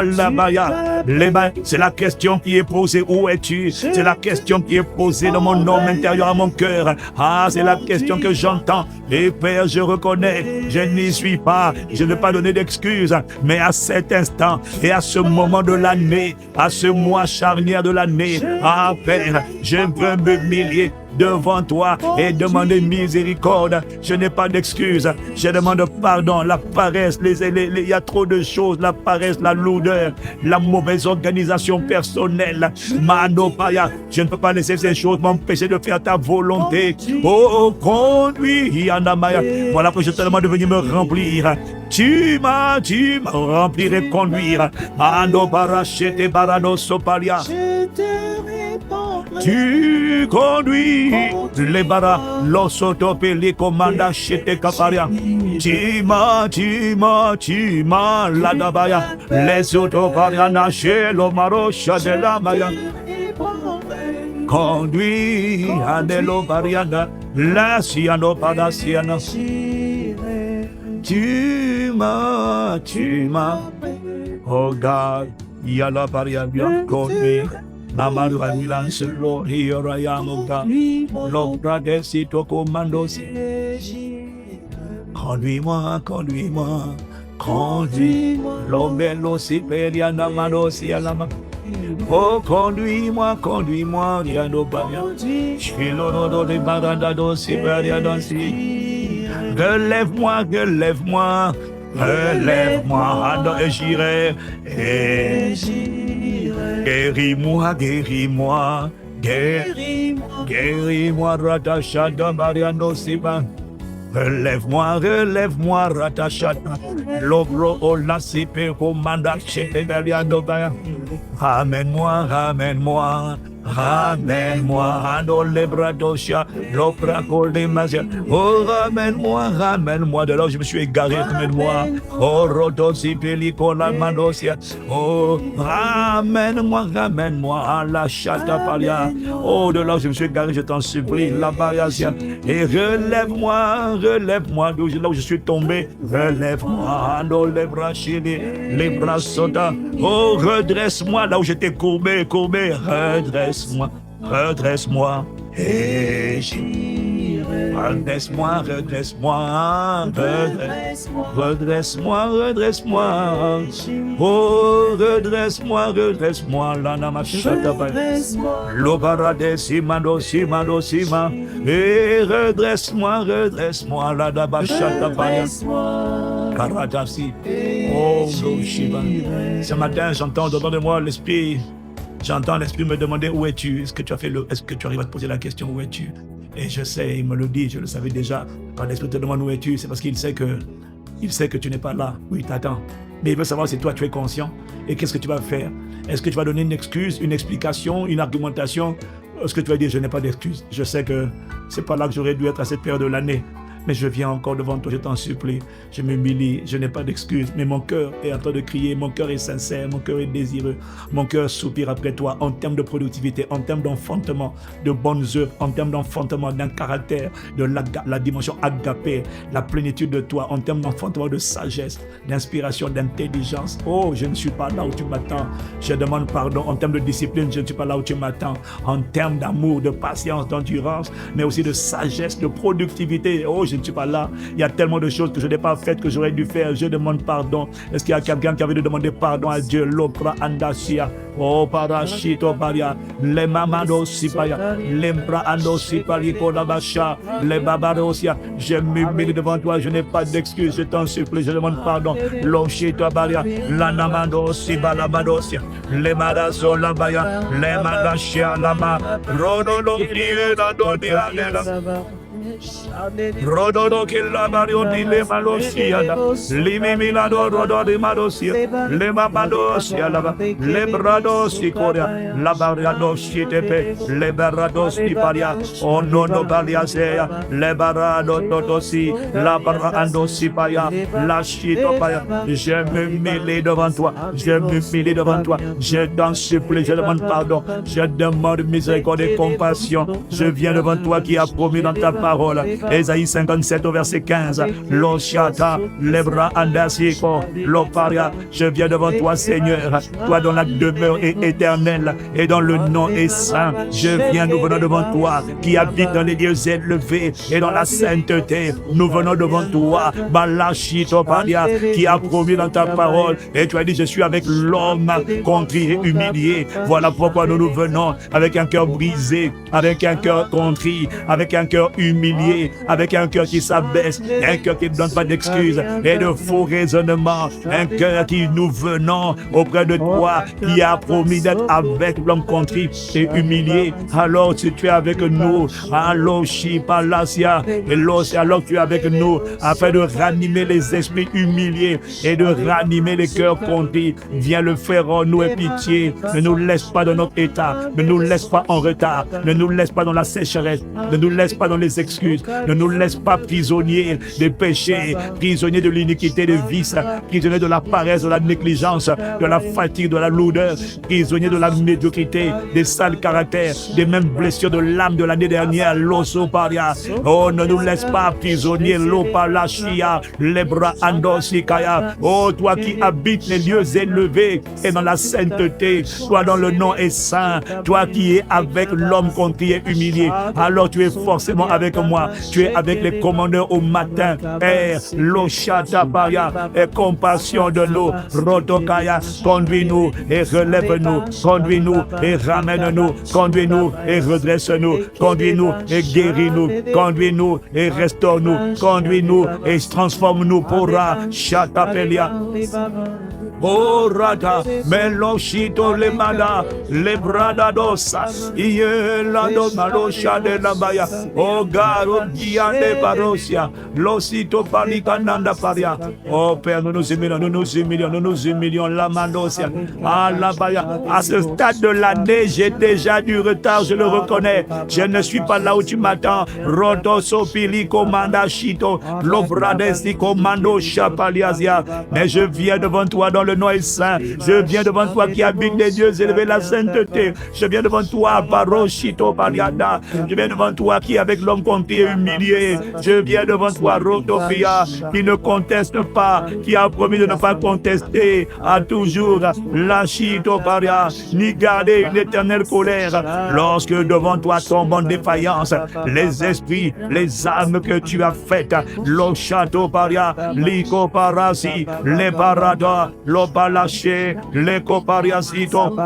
la baya, les baya, c'est la question qui est posée, où es-tu? C'est la question qui est posée dans mon homme intérieur, à mon cœur, ah c'est la question que j'entends, et Père je reconnais, je n'y suis pas, je ne vais pas donner d'excuses, mais à cet instant, et à ce moment de l'année, à ce mois charnière de l'année, ah Père, je veux me humilier devant toi et demander miséricorde. Je n'ai pas d'excuses. Je demande pardon. La paresse, il y a trop de choses. La paresse, la lourdeur, la mauvaise organisation personnelle. Manopaya, je ne peux pas laisser ces choses m'empêcher de faire ta volonté. Oh, conduis, Yanamaya. Voilà que je te demande de venir me remplir. Tu m'as remplir et conduire. Ando barachete barano sopalia. Tu conduis les barras, l'osotopé, les commandas chez tes caparia. Tima, la dabaya, les autopariana chez l'omaro, de la maya. Conduis à Nelo Bariana, la Siano Padasiana. Tu m'as, oh God, Yala Bariana, conduis. Namadu Amilan Selo, here I am, oh God. L'obra desito commandos. Conduis-moi, l'obello si periana manos yalama. Oh, conduis-moi, Riano Baya. Chilono de Barandado, Siberia Dansi. Relève-moi, Ado et j'irai. Guéris-moi, Ratachada Mariano Siban. Relève-moi, Ratachata. L'obro o la sipe comanda chez Beriano Baya. Ramène-moi, Ando Lebradosha, l'Opracol des Mazia. Oh, ramène-moi, de là où je me suis égaré, ramène-moi. Oh, Rodosi Pelicola Mandosia. Oh, ramène-moi, à la Chata Palia. Oh, de là où je me suis égaré, je t'en supplie, la Bariasia. Et relève-moi, là où je suis tombé. Relève-moi, Ando Lebrachini, les bras soda. Oh, redresse-moi là où j'étais courbé, redresse-moi, et j'irai. Redresse-moi, oh, redresse-moi, la namachata, l'obara sima, et redresse-moi, la dabachata, Karadasi, oh, Shiva. Ce matin, j'entends dedans de moi l'esprit. J'entends l'esprit me demander où es-tu? Est-ce que tu arrives à te poser la question où es-tu? Et je sais, il me le dit, je le savais déjà. Quand l'esprit te demande où es-tu, c'est parce qu'il sait que tu n'es pas là, où il t'attend. Mais il veut savoir si toi tu es conscient et qu'est-ce que tu vas faire. Est-ce que tu vas donner une excuse, une explication, une argumentation? Est-ce que tu vas dire je n'ai pas d'excuse? Je sais que c'est pas là que j'aurais dû être à cette période de l'année. Mais je viens encore devant toi, je t'en supplie. Je m'humilie, je n'ai pas d'excuses. Mais mon cœur est en train de crier, mon cœur est sincère, mon cœur est désireux. Mon cœur soupire après toi en termes de productivité, en termes d'enfantement, de bonnes œuvres, en termes d'enfantement d'un caractère, de la dimension agapée, la plénitude de toi, en termes d'enfantement de sagesse, d'inspiration, d'intelligence. Oh, je ne suis pas là où tu m'attends. Je demande pardon. En termes de discipline, je ne suis pas là où tu m'attends. En termes d'amour, de patience, d'endurance, mais aussi de sagesse, de productivité. Oh, je ne suis pas là. Il y a tellement de choses que je n'ai pas faites que j'aurais dû faire. Je demande pardon. Est-ce qu'il y a quelqu'un qui avait de demander pardon à Dieu? L'opra andasia. Oh, parashito paria. Les mamado sipaya. L'embra ando sipari kodabasha. Les babarosia. Je m'humilie devant toi. Je n'ai pas d'excuses. Je t'en supplie. Je demande pardon. L'oshito paria. L'anamando sibalabadosia. Les madazo labaya. Les madashia lama. Rodolo kiye la dodia. Rododo killa bario di le malosia limi milado rodo di madosia le mabadosia le bradosi coria la baradosi tepe le baradosi paria o nono baliasea le barado totosi la barandosi paya la chito paya. Je me mêle devant toi, je t'en supplie, je demande pardon, je demande miséricorde et compassion. Je viens devant toi qui as promis dans ta parole. Ésaïe 57 au verset 15. L'Oshata, l'Ebra Andasiko, l'Oparia. Je viens devant toi, Seigneur, toi dont la demeure est éternelle et dont le nom est saint. Nous venons devant toi qui habite dans les lieux élevés et dans la sainteté. Nous venons devant toi, Balashito Paria, qui a promis dans ta parole. Et tu as dit, je suis avec l'homme contrit et humilié. Voilà pourquoi nous venons avec un cœur brisé, avec un cœur contrit, avec un cœur humilié. humilié, avec un cœur qui s'abaisse, un cœur qui ne donne pas d'excuses et de faux raisonnements, un cœur qui nous venons auprès de toi, qui a promis d'être avec l'homme contrit et humilié. Alors si tu es avec nous, alors Shipalasia, et alors tu es avec nous, afin de ranimer les esprits humiliés et de ranimer les cœurs contrits. Viens le faire en nous et pitié. Ne nous laisse pas dans notre état, ne nous laisse pas en retard, ne nous laisse pas dans la sécheresse, ne nous laisse pas dans les excuses, ne nous laisse pas prisonniers des péchés, prisonniers de l'iniquité, des vices, prisonniers de la paresse, de la négligence, de la fatigue, de la lourdeur, prisonniers de la médiocrité, des sales caractères, des mêmes blessures de l'âme de l'année dernière, l'osso paria. Oh, ne nous laisse pas prisonniers, l'opalachia, les bras andosikaya. Oh, toi qui habites les lieux élevés et dans la sainteté, toi dont le nom est saint, toi qui es avec l'homme contrit et humilié, alors tu es forcément avec moi. Tu es avec les commandeurs au matin. Père, l'oshataparia, et compassion de nous, rotokaya, conduis-nous et relève-nous, conduis-nous et ramène-nous, conduis-nous et redresse-nous, conduis-nous et guéris-nous, conduis-nous et restaure-nous, conduis-nous et transforme-nous pour Shatapelia. Oh rada, meloshito le mada, le brada dosa, iye la do malosha de la baya, oh garo dia de parosia, losito palikananda paria. Oh Père, nous nous humilions, la mandosia, ah la baya. À ce stade de l'année, j'ai déjà du retard, je le reconnais. Je ne suis pas là où tu m'attends. Rodo sopili komanda shito, lobradesi komando chapaliasia. Mais je viens devant toi dans le nom est saint. Je viens devant toi qui habite les dieux élevés, la sainteté. Je viens devant toi, Baroshito Paliada. Je viens devant toi qui avec l'homme contrit et humilié. Je viens devant toi, Rotopia, qui ne conteste pas, qui a promis de ne pas contester à toujours la Shito Paria, ni garder une éternelle colère. Lorsque devant toi tombent en défaillance les esprits, les âmes que tu as faites, l'Oshato Paria, l'Iko Parasi, les Parada, l'Opalaché, les Copariasito,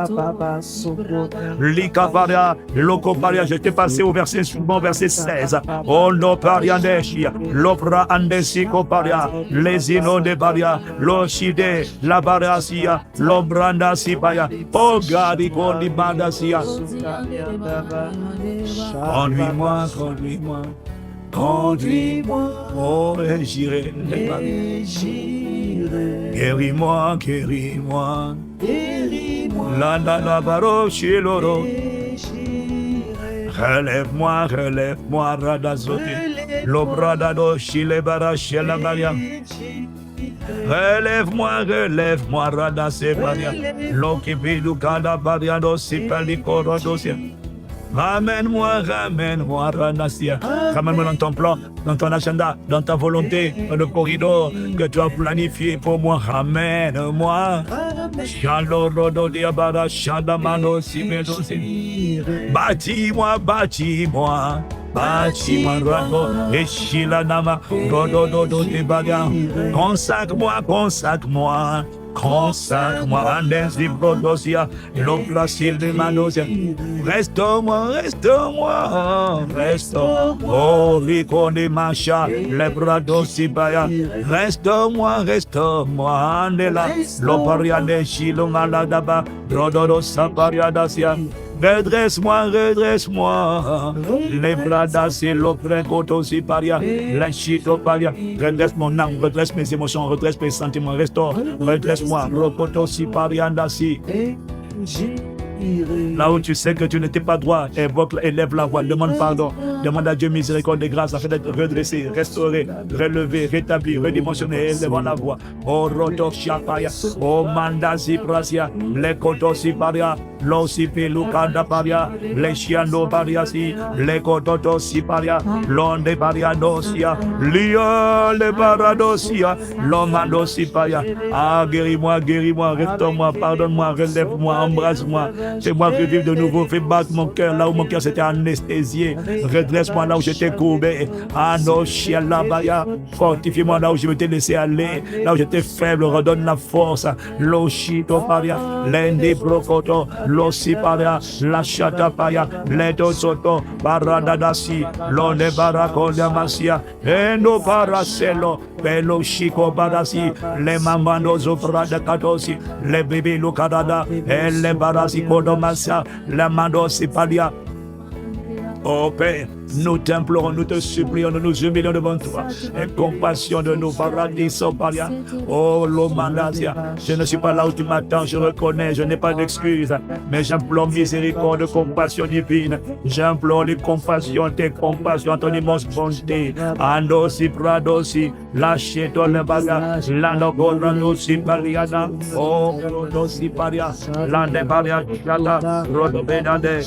l'Ikaparia, l'Ocoparia. Je t'ai passé au verset suivant, verset 16. Oh, l'Oparianeshia, l'Opra Andesico Paria, les Ino de Paria, l'Oshide, la Barasia, l'Obranda Sipaya, oh, Garico di Badasia. Conduis-moi, conduis-moi. Conduis-moi, oh, et j'irai. Guéris-moi, guéris-moi. La baro chez l'oro. Relève-moi, relève-moi, Radazote. L'obradado chez les baraches, la baria. Relève-moi, relève-moi, Radaseparia. L'okipidu kada bariado sipalicorodosien. Ramène-moi, ramène-moi, Ranasia. Ramène-moi dans ton plan, dans ton agenda, dans ta volonté, dans le corridor que tu as planifié pour moi. Ramène-moi. Bâtis-moi, bâtis-moi. Bâtis-moi, Rado, et Shilanama, Rodo de Baga. Consacre-moi, consacre-moi. Consacre-moi, Andensi Prodosia, l'Oplasil de Manosia. Restaure-moi, restaure-moi, restaure. Oh, Rico de Macha, le Bradosi Baya. Restaure-moi, restaure-moi, Andela, l'Oparia de Chilo Maladaba, Rododo Sapariadasia. Redresse-moi, redresse-moi. Les bradas et l'oprencoto si paria, la chito paria. Redresse mon âme, redresse mes émotions, redresse mes sentiments, restaure, redresse-moi. Rokoto si paria andasi. Là où tu sais que tu n'étais pas droit, élève la voix, demande pardon, demande à Dieu miséricorde et grâce afin d'être redressé, restauré, relevé, rétabli, redimensionné, élevant la voix. Oh Roto Shapaya, oh Mandasi Prasia, les Koto Siparia, l'Osipi Lukanda Paria, les Chiando Pariasi, les Kototo Siparia, l'Onde Pariadosia, Lia le Paradosia, l'Omando Sipaya. Ah, guéris-moi, guéris-moi, restaure-moi, pardonne-moi, relève-moi, embrasse-moi. Fais-moi revivre de nouveau, fais battre mon cœur là où mon cœur s'était anesthésié. redresse-moi là où j'étais courbé. Anoshialabaya, fortifie-moi là où je m'étais laissé aller, là où j'étais faible, redonne la force. Loshito paria, lendi prokoto, losi paria, la chata paria, leto soto, baradadasi, lone barakolia masia, endo paracelo, pelo chico barasi, le mamando zoprada katosi, le bébé lucadada, et le barasi kodomasia, la mandosi paria. Oh Père, nous t'implorons, nous te supplions, nous nous humilions devant toi. Et compassion de nos paradis, paria. Oh l'Omanasia, je ne suis pas là où tu m'attends, je reconnais, je n'ai pas d'excuses. Mais j'implore miséricorde, compassion divine. J'implore les compassions, tes compassions, ton immense bonté. Andosi, pradosi, lâchez ton baga, l'anogoranosi pariana. Oh, prodosi paria, l'ande paria, chata, rodobedade.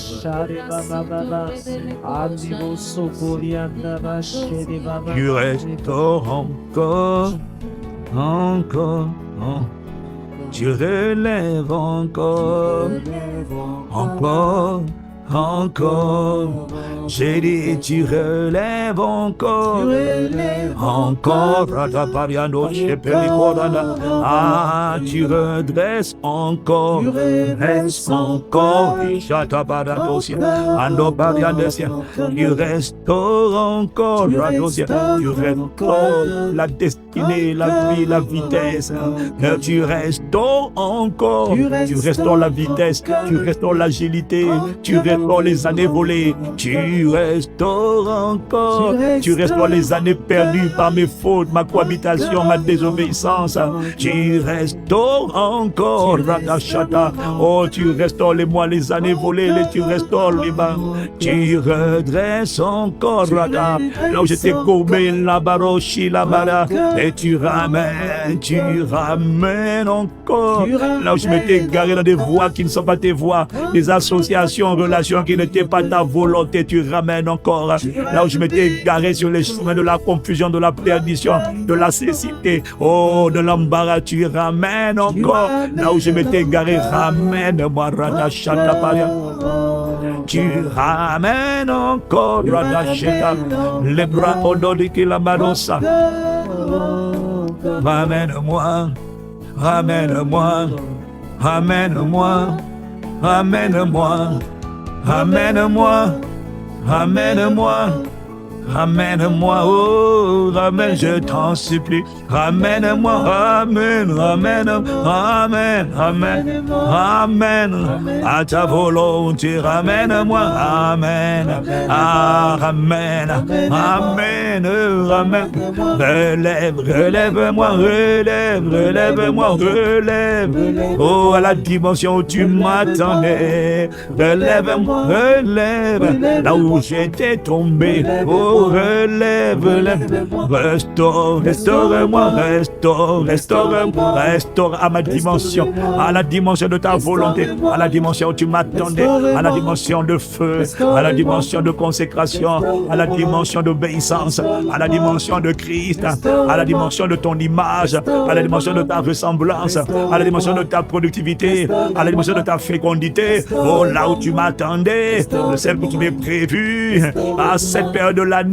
Tu restaures encore, encore, tu relèves encore, encore, encore. J'ai dit tu relèves encore, encore. Ah, tu redresses encore, reste encore. Tu restaures encore, tu restaures la destinée, la vie, la vitesse. Tu restaures encore, tu restaures la vitesse, tu restaures l'agilité, tu restaures les années volées, tu restaures encore, tu restaures les années perdues par mes fautes, ma cohabitation, ma désobéissance. Tu restaures encore, Radashata. Oh, tu restaures les mois, les années volées, tu restaures les bas. Tu redresses encore, Rada. Là où j'étais courbé, la barochi, la bara. Et tu ramènes encore. Là où je m'étais garé dans des voies qui ne sont pas tes voies, des associations, relations qui n'étaient pas ta volonté, tu ramènes encore. Là où je m'étais garé sur les chemins de la confusion, de la perdition, de la cécité, oh, de l'embarras, tu ramènes encore. Là où je m'étais garé, ramène-moi, Radashata Paria. Tu ramènes encore, Radasheta, les bras odoriki la marosa. Ramène-moi, ramène-moi, ramène-moi, ramène-moi, ramène-moi, ramène-moi, ramène-moi, oh, ramène, je t'en supplie, ramène-moi, ramène, ramène, ramène, ramène, ramène, à ta volonté, ramène-moi, ramène, ah, ramène, ramène, ramène, relève, relève-moi, relève, relève-moi, relève, oh, à la dimension où tu m'attendais, relève-moi, relève, là où j'étais tombé, oh, relève, relève, restaure, restaure-moi, restaure, restaure-moi, restaure à ma dimension, à la dimension de ta volonté, à la dimension où tu m'attendais, à la dimension de feu, à la dimension de consécration, à la dimension d'obéissance, à la dimension de Christ, à la dimension de ton image, à la dimension de ta ressemblance, à la dimension de ta productivité, à la dimension de ta fécondité, oh, là où tu m'attendais, celle que tu m'as prévue, à cette période de l'année,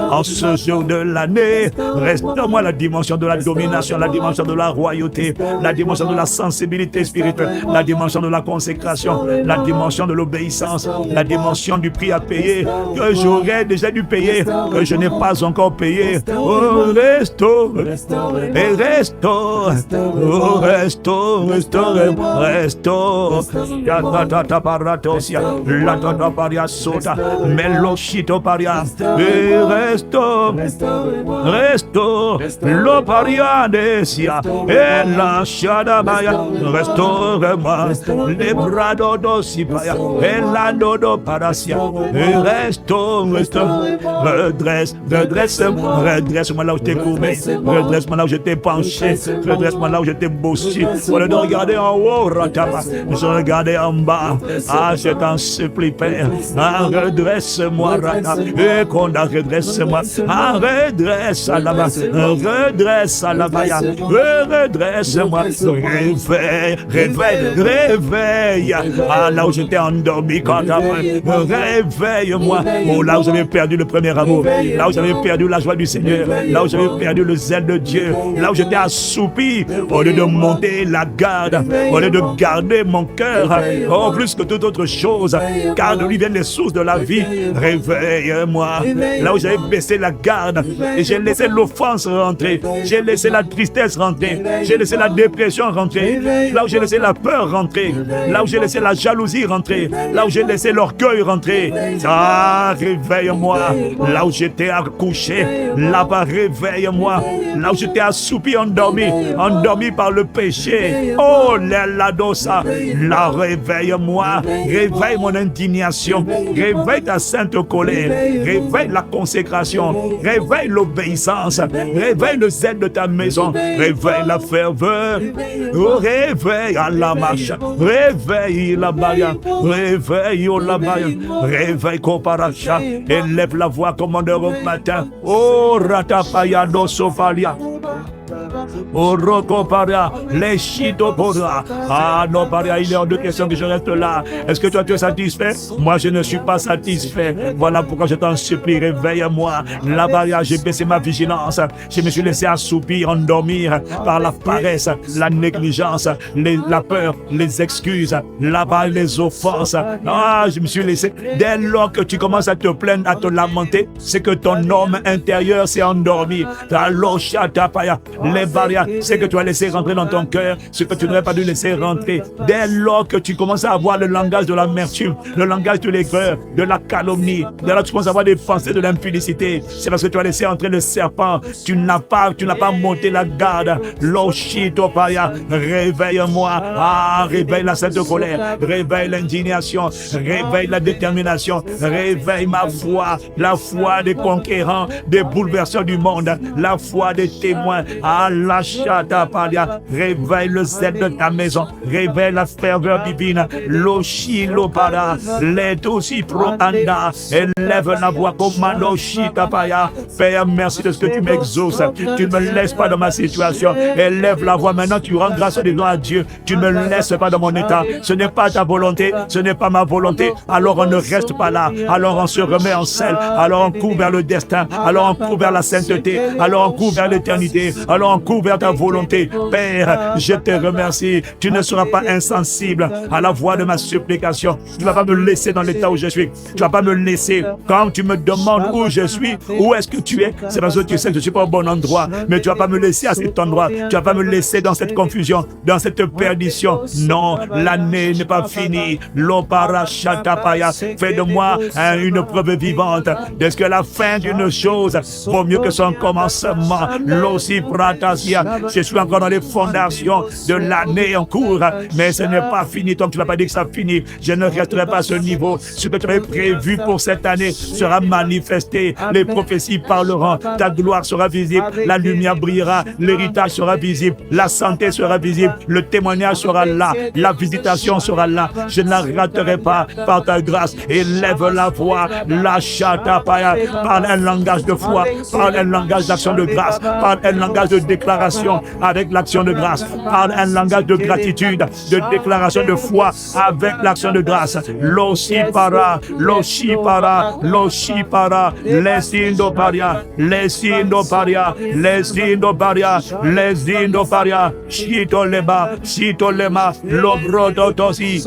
en ce jour de l'année, restaure-moi la dimension de la domination, la dimension de la royauté, la dimension de la sensibilité spirituelle, la dimension de la consécration, la dimension de l'obéissance, la dimension du prix à payer, que j'aurais déjà dû payer, que je n'ai pas encore payé. Oh, restaure, et restaure, oh, restaure, restaure, restaure, la tata paria sota, meloshito paria. Restaure, restaure, l'oparianesia, et la shadabaya, restaure-moi, les bras d'odosipaya, et la dodo parasia, et restaure, restaure, redresse, redresse-moi, redresse-moi là où j'étais courbé, redresse-moi là où j'étais penché, redresse-moi là où j'étais bossu, au lieu de regarder en haut, ratapa, je regardais en bas, ah, je t'en supplie, Père, ah, redresse-moi, ratapa, et qu'on Sanda, redresse-moi. Redresse à la bas, redresse à la baya, redresse-moi. Réveille, réveille, réveille. Ah, là où j'étais endormi quand réveille-moi. Oh, là où j'avais perdu le premier amour, là où j'avais perdu la joie du Seigneur, là où j'avais perdu le zèle de Dieu, là où j'étais assoupi, au lieu de monter la garde, au lieu de garder mon cœur, oh, plus que toute autre chose, car de lui viennent les sources de la vie. Réveille-moi. Là où j'avais baissé la garde et j'ai laissé l'offense rentrer, j'ai laissé la tristesse rentrer, j'ai laissé la dépression rentrer, là où j'ai laissé la peur rentrer, là où j'ai laissé la jalousie rentrer, là où j'ai laissé l'orgueil rentrer. Ah, réveille-moi. Là où j'étais accouché, là-bas, réveille-moi. Là où j'étais assoupi, endormi par le péché. Oh, la dosa. Là, réveille-moi. Réveille mon indignation. Réveille ta sainte colère. Réveille la consécration. Réveille l'obéissance. Réveille le zèle de ta maison. Réveille la ferveur. Oh, réveille à la marche. Réveille la baya. Réveille la baya. Réveille Koparacha. Élève la voix commandeur au matin. Oh, ratapaya do sofalia. Oh, Rokoparia, les Chitopora. Ah non, Paria, il est en deux questions que je reste là. Est-ce que toi tu es satisfait? Moi je ne suis pas satisfait. Voilà pourquoi je t'en supplie, réveille-moi. Là-bas, j'ai baissé ma vigilance. Je me suis laissé assoupir, endormir par la paresse, la négligence, la peur, les excuses, là-bas, les offenses. Ah, je me suis laissé. Dès lors que tu commences à te plaindre, à te lamenter, c'est que ton homme intérieur s'est endormi. Les barrières, c'est que tu as laissé rentrer dans ton cœur ce que tu n'aurais pas dû laisser rentrer. Dès lors que tu commences à avoir le langage de l'amertume, le langage de l'aigreur, de la calomnie, dès lors que tu commences à avoir des pensées de l'impudicité, c'est parce que tu as laissé entrer le serpent. Tu n'as pas monté la garde. Loshitopaya, réveille-moi. Ah, réveille la sainte colère, réveille l'indignation, réveille la détermination, réveille ma foi, la foi des conquérants, des bouleverseurs du monde, la foi des témoins. Ah, la chata palia, réveille le zèle de ta maison, réveille la ferveur divine. Loshilopara, l'aide aussi pro anda, élève la voix comme Manoshita paya. Père, merci de ce que tu m'exauces. Tu ne me laisses pas dans ma situation. Élève la voix maintenant, tu rends grâce à Dieu. Tu ne me laisses pas dans mon état. Ce n'est pas ta volonté, ce n'est pas ma volonté. Alors on ne reste pas là. Alors on se remet en selle. Alors on court vers le destin. Alors on court vers la sainteté. Alors on court vers l'éternité. Alors on court vers ta volonté. Père, je te remercie. Tu ne seras pas insensible à la voix de ma supplication. Tu ne vas pas me laisser dans l'état où je suis. Tu ne vas pas me laisser. Quand tu me demandes où je suis, où est-ce que tu es, c'est parce que tu sais que je ne suis pas au bon endroit. Mais tu ne vas pas me laisser à cet endroit. Tu ne vas pas me laisser dans cette confusion, dans cette perdition. Non, l'année n'est pas finie. Loparachatapaya, fais de moi une preuve vivante de ce que la fin d'une chose vaut mieux que son commencement. L'osipratasia, je suis encore dans les fondations de l'année en cours, mais ce n'est pas fini. Tant que tu ne vas pas dire que ça finit, je ne resterai pas à ce niveau. Ce que tu avais prévu pour cette année sera manifesté. Les prophéties parleront. Ta gloire sera visible. La lumière brillera. L'héritage sera visible. La santé sera visible. Le témoignage sera là. La visitation sera là. Je ne la raterai pas par ta grâce. Élève la voix. La chatapaya. Parle un langage de foi. Parle un langage d'action de grâce. Parle un langage de déclaration avec l'action de grâce. Parle un langage de gratitude, de déclaration de foi avec l'action de grâce. Loshipara, Loshipara, Loshipara, Lesindoparia, Lesindoparia, Lesindoparia, Lesindoparia, Shitoleba, Shitolema, Lobrodotosi,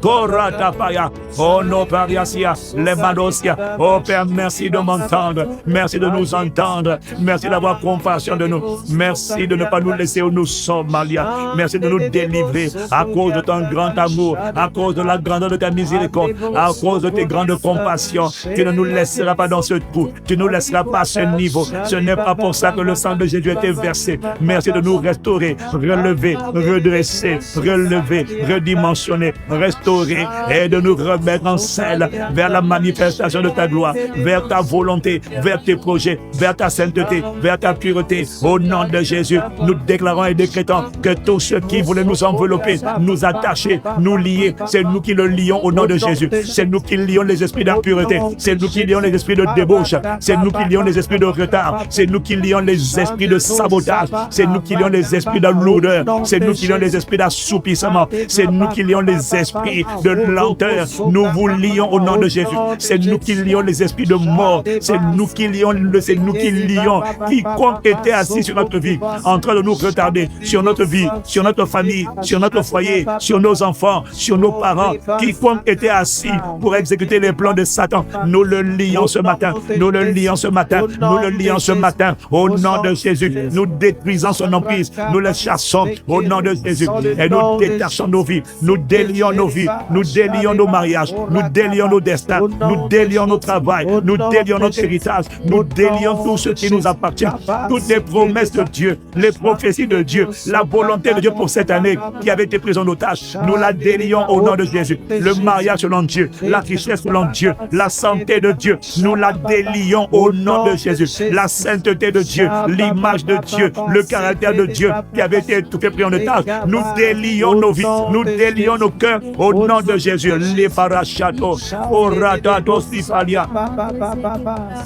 Koratapaya, Onopariasia, Lemadosia. Oh Père, merci de m'entendre, merci de nous entendre, merci d'avoir compassion de nous, merci de ne pas nous laisser où nous sommes, Malia. Merci de nous délivrer à cause de ton grand amour, à cause de la grandeur de ta miséricorde, à cause de tes grandes compassions. Tu ne nous laisseras pas dans ce trou, tu ne nous laisseras pas à ce niveau. Ce n'est pas pour ça que le sang de Jésus a été versé. Merci de nous restaurer, relever, redresser, relever, redimensionner, restaurer et de nous remettre en selle vers la manifestation de ta gloire, vers ta volonté, vers tes projets, vers ta sainteté, vers ta pureté. Au nom nom de Jésus, nous déclarons et décrétons que tous ceux qui voulaient nous envelopper, nous attacher, nous lier, c'est nous qui le lions au nom de Jésus. C'est nous qui lions les esprits d'impureté, c'est nous qui lions les esprits de débauche, c'est nous qui lions les esprits de retard, c'est nous qui lions les esprits de sabotage, c'est nous qui lions les esprits de lourdeur, c'est nous qui lions les esprits d'assoupissement, c'est nous qui lions les esprits de lenteur. Nous vous lions au nom de Jésus. C'est nous qui lions les esprits de mort, c'est nous qui lions quiconque était assis sur notre vie, en train de nous retarder, sur notre vie, sur notre famille, sur notre foyer, sur nos enfants, sur nos parents, quiconque était assis pour exécuter les plans de Satan. Nous le lions ce matin, nous le lions ce matin, nous le lions ce matin, au nom de Jésus. Nous détruisons son emprise, nous le chassons au nom de Jésus et nous détachons nos vies, nous délions nos vies, nous délions nos mariages, nous délions nos destins, nous délions nos travail, nous délions notre héritage, nous délions tout ce qui nous appartient, toutes les promesses de Dieu, les prophéties de Dieu, la volonté de Dieu pour cette année qui avait été prise en otage. Nous la délions au nom de Jésus. Le mariage selon Dieu, la richesse selon Dieu, la santé de Dieu, nous la délions au nom de Jésus. La sainteté de Dieu, l'image de Dieu, le caractère de Dieu qui avait été tout fait pris en otage. Nous délions nos vies, nous délions nos cœurs au nom de Jésus. Les parachato, oratato sifalia,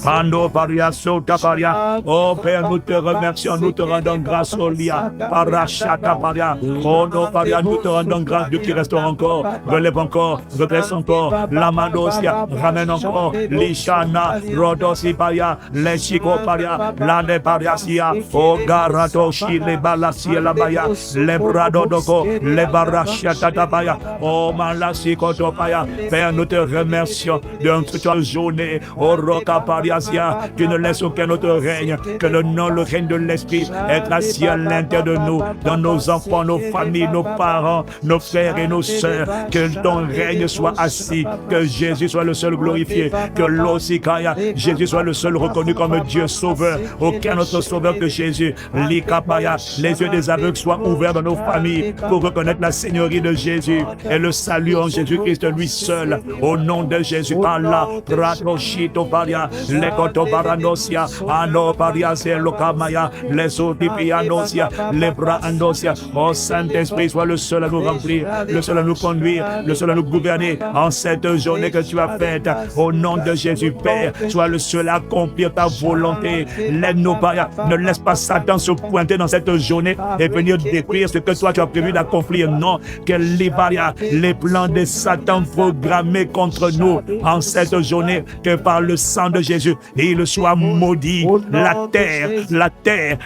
pando paria sota paria. Oh Père, nous te remercions, nous te rendons grâce au lia, parachata paria. Oh non paria, nous te rendons grâce de qui restaure encore, relève encore, redresse encore, la mandosia, ramène encore, l'ishana, rodosi paria, l'enchico paria, l'ane pariasia, oh garatoshi, les balasia la baya, les bradodoko, les barachata tabaya, oh malasi kotopaya. Père, nous te remercions de toute la journée, oh roca pariasia, tu ne laisses aucun autre règne que le nom, le règne de l'Esprit est assis à l'intérieur de nous, dans nos enfants, nos familles, nos parents, nos frères et nos sœurs. Que ton règne soit assis, que Jésus soit le seul glorifié, que l'Osikaya, Jésus soit le seul reconnu comme Dieu sauveur. Aucun autre sauveur que Jésus. L'Ikapaya, les yeux des aveugles soient ouverts dans nos familles pour reconnaître la seigneurie de Jésus et le salut en Jésus-Christ lui seul. Au nom de Jésus, par là, Pratoshito Paria, Lekoto Baranosia, Ano Paria, Lokamaya, les Otipianosia, les Braandosia. Oh Saint-Esprit, sois le seul à nous remplir, le seul à nous conduire, le seul à nous gouverner en cette journée que tu as faite. Au nom de Jésus, Père, sois le seul à accomplir ta volonté. L'aide-nous, Père. Ne laisse pas Satan se pointer dans cette journée et venir détruire ce que toi tu as prévu d'accomplir. Non, que les plans de Satan programmés contre nous en cette journée, que par le sang de Jésus, il soit maudit. La terre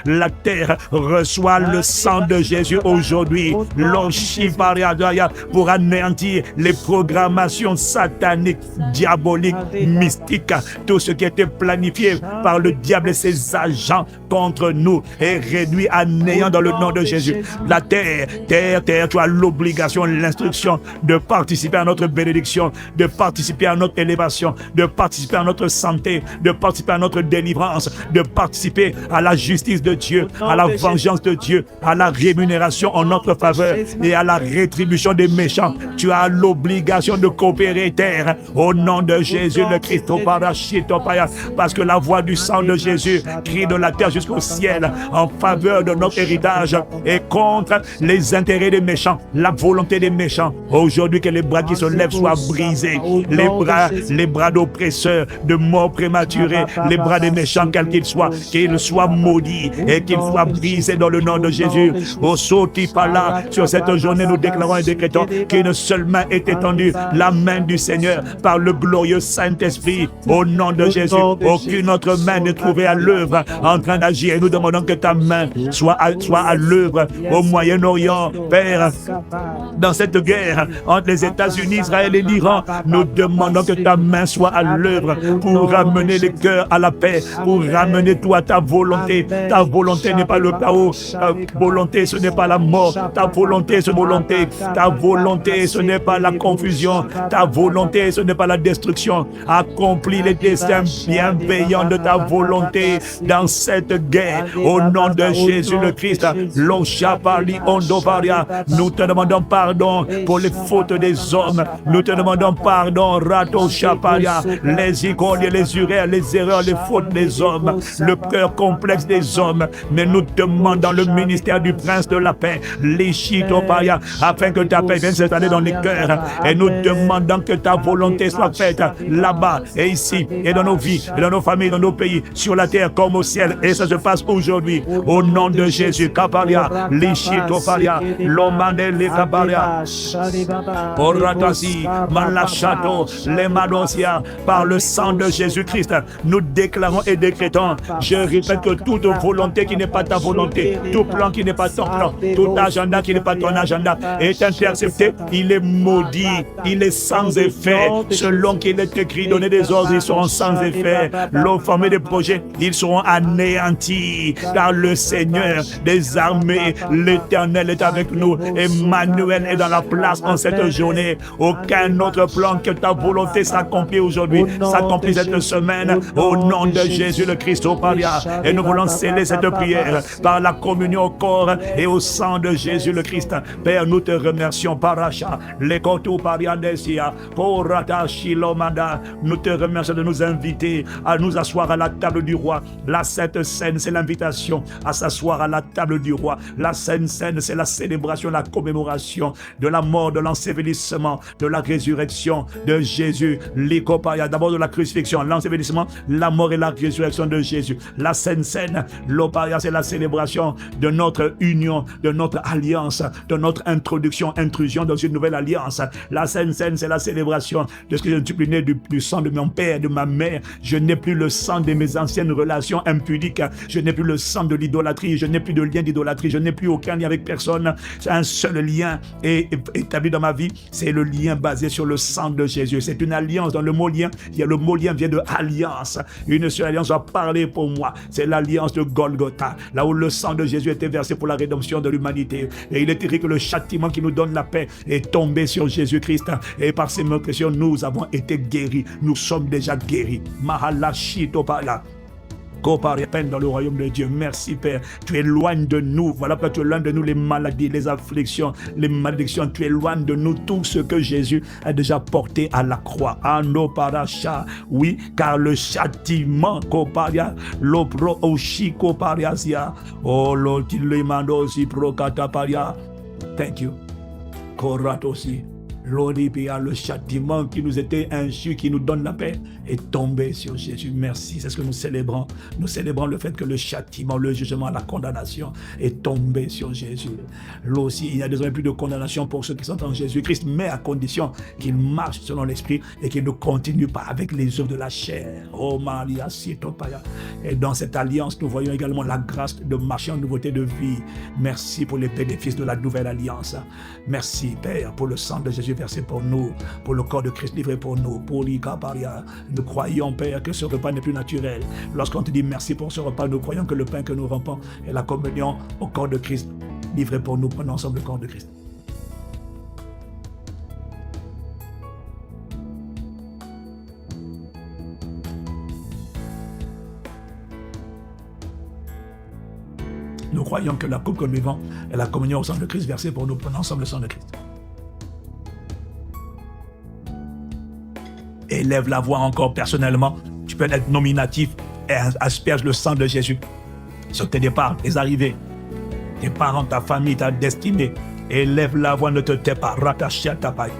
reçoit le sang de Jésus aujourd'hui. Pour anéantir les programmations sataniques, diaboliques, mystiques, tout ce qui a été planifié par le diable et ses agents contre nous est réduit à néant dans le nom de Jésus. La terre, tu as l'obligation, l'instruction de participer à notre bénédiction, de participer à notre élévation, de participer à notre santé, de participer à notre délivrance, de participer à la justice de Dieu, à la vengeance de Dieu, à la rémunération en notre faveur et à la rétribution des méchants. Tu as l'obligation de coopérer, terre, au nom de Jésus le Christ, parce que la voix du sang de Jésus crie de la terre jusqu'au ciel en faveur de notre héritage et contre les intérêts des méchants, la volonté des méchants. Aujourd'hui, que les bras qui se lèvent soient brisés, les bras d'oppresseurs, de mort prématurée, les bras des méchants, quels qu'ils soient maudits et qu'ils soient brisés dans le nom de Jésus. Au Sotipala, sur cette journée, nous déclarons et décrétons qu'une seule main est étendue, la main du Seigneur, par le glorieux Saint-Esprit. Au nom de Jésus, aucune autre main n'est trouvée à l'œuvre en train d'agir. Et nous demandons que ta main soit à l'œuvre au Moyen-Orient, Père. Dans cette guerre entre les États-Unis, Israël et l'Iran, nous demandons que ta main soit à l'œuvre pour ramener les cœurs à la paix, pour ramener tout à ta volonté. Ta volonté n'est pas le chaos, ta volonté ce n'est pas la mort, ta volonté ce n'est pas la confusion, ta volonté ce n'est pas la destruction. Accomplis les desseins bienveillants de ta volonté dans cette guerre. Au nom de Jésus le Christ, nous te demandons pardon pour les fautes des hommes. Nous te demandons pardon, Rato Shaparia, les icônes, les erreurs, les fautes des hommes, le cœur complexe des hommes. hommes, mais nous demandons dans le ministère du Prince de la paix, l'Ishitopaya, afin que ta paix vienne s'installer dans les cœurs. Et nous demandons que ta volonté soit faite là-bas et ici, et dans nos vies, et dans nos familles, dans nos pays, sur la terre comme au ciel. Et ça se passe aujourd'hui. Au nom de Jésus, Kapalia, l'Ishitopaya, l'Omane, les Kapalia, Oratasi, Malachato, les Madosia, par le sang de Jésus-Christ, nous déclarons et décrétons, je répète que toute volonté qui n'est pas ta volonté, tout plan qui n'est pas ton plan, tout agenda qui n'est pas ton agenda est intercepté, il est maudit, il est sans effet, selon qu'il est écrit, donner des ordres, ils seront sans effet, l'eau formée des projets, ils seront anéantis, car le Seigneur des armées, l'Éternel est avec nous, Emmanuel est dans la place en cette journée, aucun autre plan que ta volonté s'accomplit aujourd'hui, s'accomplit cette semaine, au nom de Jésus le Christ au Paria. Et nous voulons sceller cette prière par la communion au corps et au sang de Jésus le Christ. Père, nous te remercions, Paracha, Lekotu Pariadesia, Porata Shilomada. Nous te remercions de nous inviter à nous asseoir à la table du roi. La Sainte Seine, c'est l'invitation à s'asseoir à la table du roi. La Sainte Seine, c'est la célébration, la commémoration de la mort, de l'ensevelissement, de la résurrection de Jésus. L'Ikopaya, d'abord de la crucifixion, l'ensevelissement, la mort et la résurrection de Jésus. La Sainte Seine, l'Opaya, c'est la célébration de notre union, de notre alliance, de notre intrusion dans une nouvelle alliance. La Sainte Seine, c'est la célébration de ce que je ne suis plus né du sang de mon père, de ma mère. Je n'ai plus le sang de mes anciennes relations impudiques. Je n'ai plus le sang de l'idolâtrie. Je n'ai plus de lien d'idolâtrie. Je n'ai plus aucun lien avec personne. C'est un seul lien établi dans ma vie. C'est le lien basé sur le sang de Jésus. C'est une alliance. Dans le mot lien, le mot lien vient de alliance. Une seule alliance va parler pour moi. C'est l'alliance de Golgotha, là où le sang de Jésus était versé pour la rédemption de l'humanité. Et il est écrit que le châtiment qui nous donne la paix est tombé sur Jésus-Christ. Et par ses meurtrissures, nous avons été guéris. Nous sommes déjà guéris. Mahalashitopala. Peine dans le royaume de Dieu. Merci Père. Tu éloignes de nous. Voilà pourquoi tu éloignes de nous les maladies, les afflictions, les malédictions. Tu éloignes de nous tout ce que Jésus a déjà porté à la croix. Ano paracha. Oui, car le châtiment koparia, l'opro oshi kopariasia. Oh l'otilemando si prokataparia. Thank you. Korat aussi. L'oribia, le châtiment qui nous était insu, qui nous donne la paix, est tombé sur Jésus. Merci, c'est ce que nous célébrons. Nous célébrons le fait que le châtiment, le jugement, la condamnation est tombé sur Jésus. Là aussi, il n'y a désormais plus de condamnation pour ceux qui sont en Jésus-Christ, mais à condition qu'ils marchent selon l'Esprit et qu'ils ne continuent pas avec les œuvres de la chair. Oh Maria, Sitopaya. Et dans cette alliance, nous voyons également la grâce de marcher en nouveauté de vie. Merci pour les bénéfices de la nouvelle alliance. Merci, Père, pour le sang de Jésus versé pour nous, pour le corps de Christ livré pour nous, pour l'Ikaparia. Nous croyons, Père, que ce repas n'est plus naturel. Lorsqu'on te dit merci pour ce repas, nous croyons que le pain que nous rompons est la communion au corps de Christ livré pour nous. Prenons ensemble le corps de Christ. Nous croyons que la coupe que nous vivons est la communion au sang de Christ versé pour nous. Prenons ensemble le sang de Christ. Élève la voix encore personnellement. Tu peux être nominatif et asperge le sang de Jésus sur tes départs, tes arrivées, tes parents, ta famille, ta destinée. Élève la voix, ne te tais pas. Rattaché à ta paille.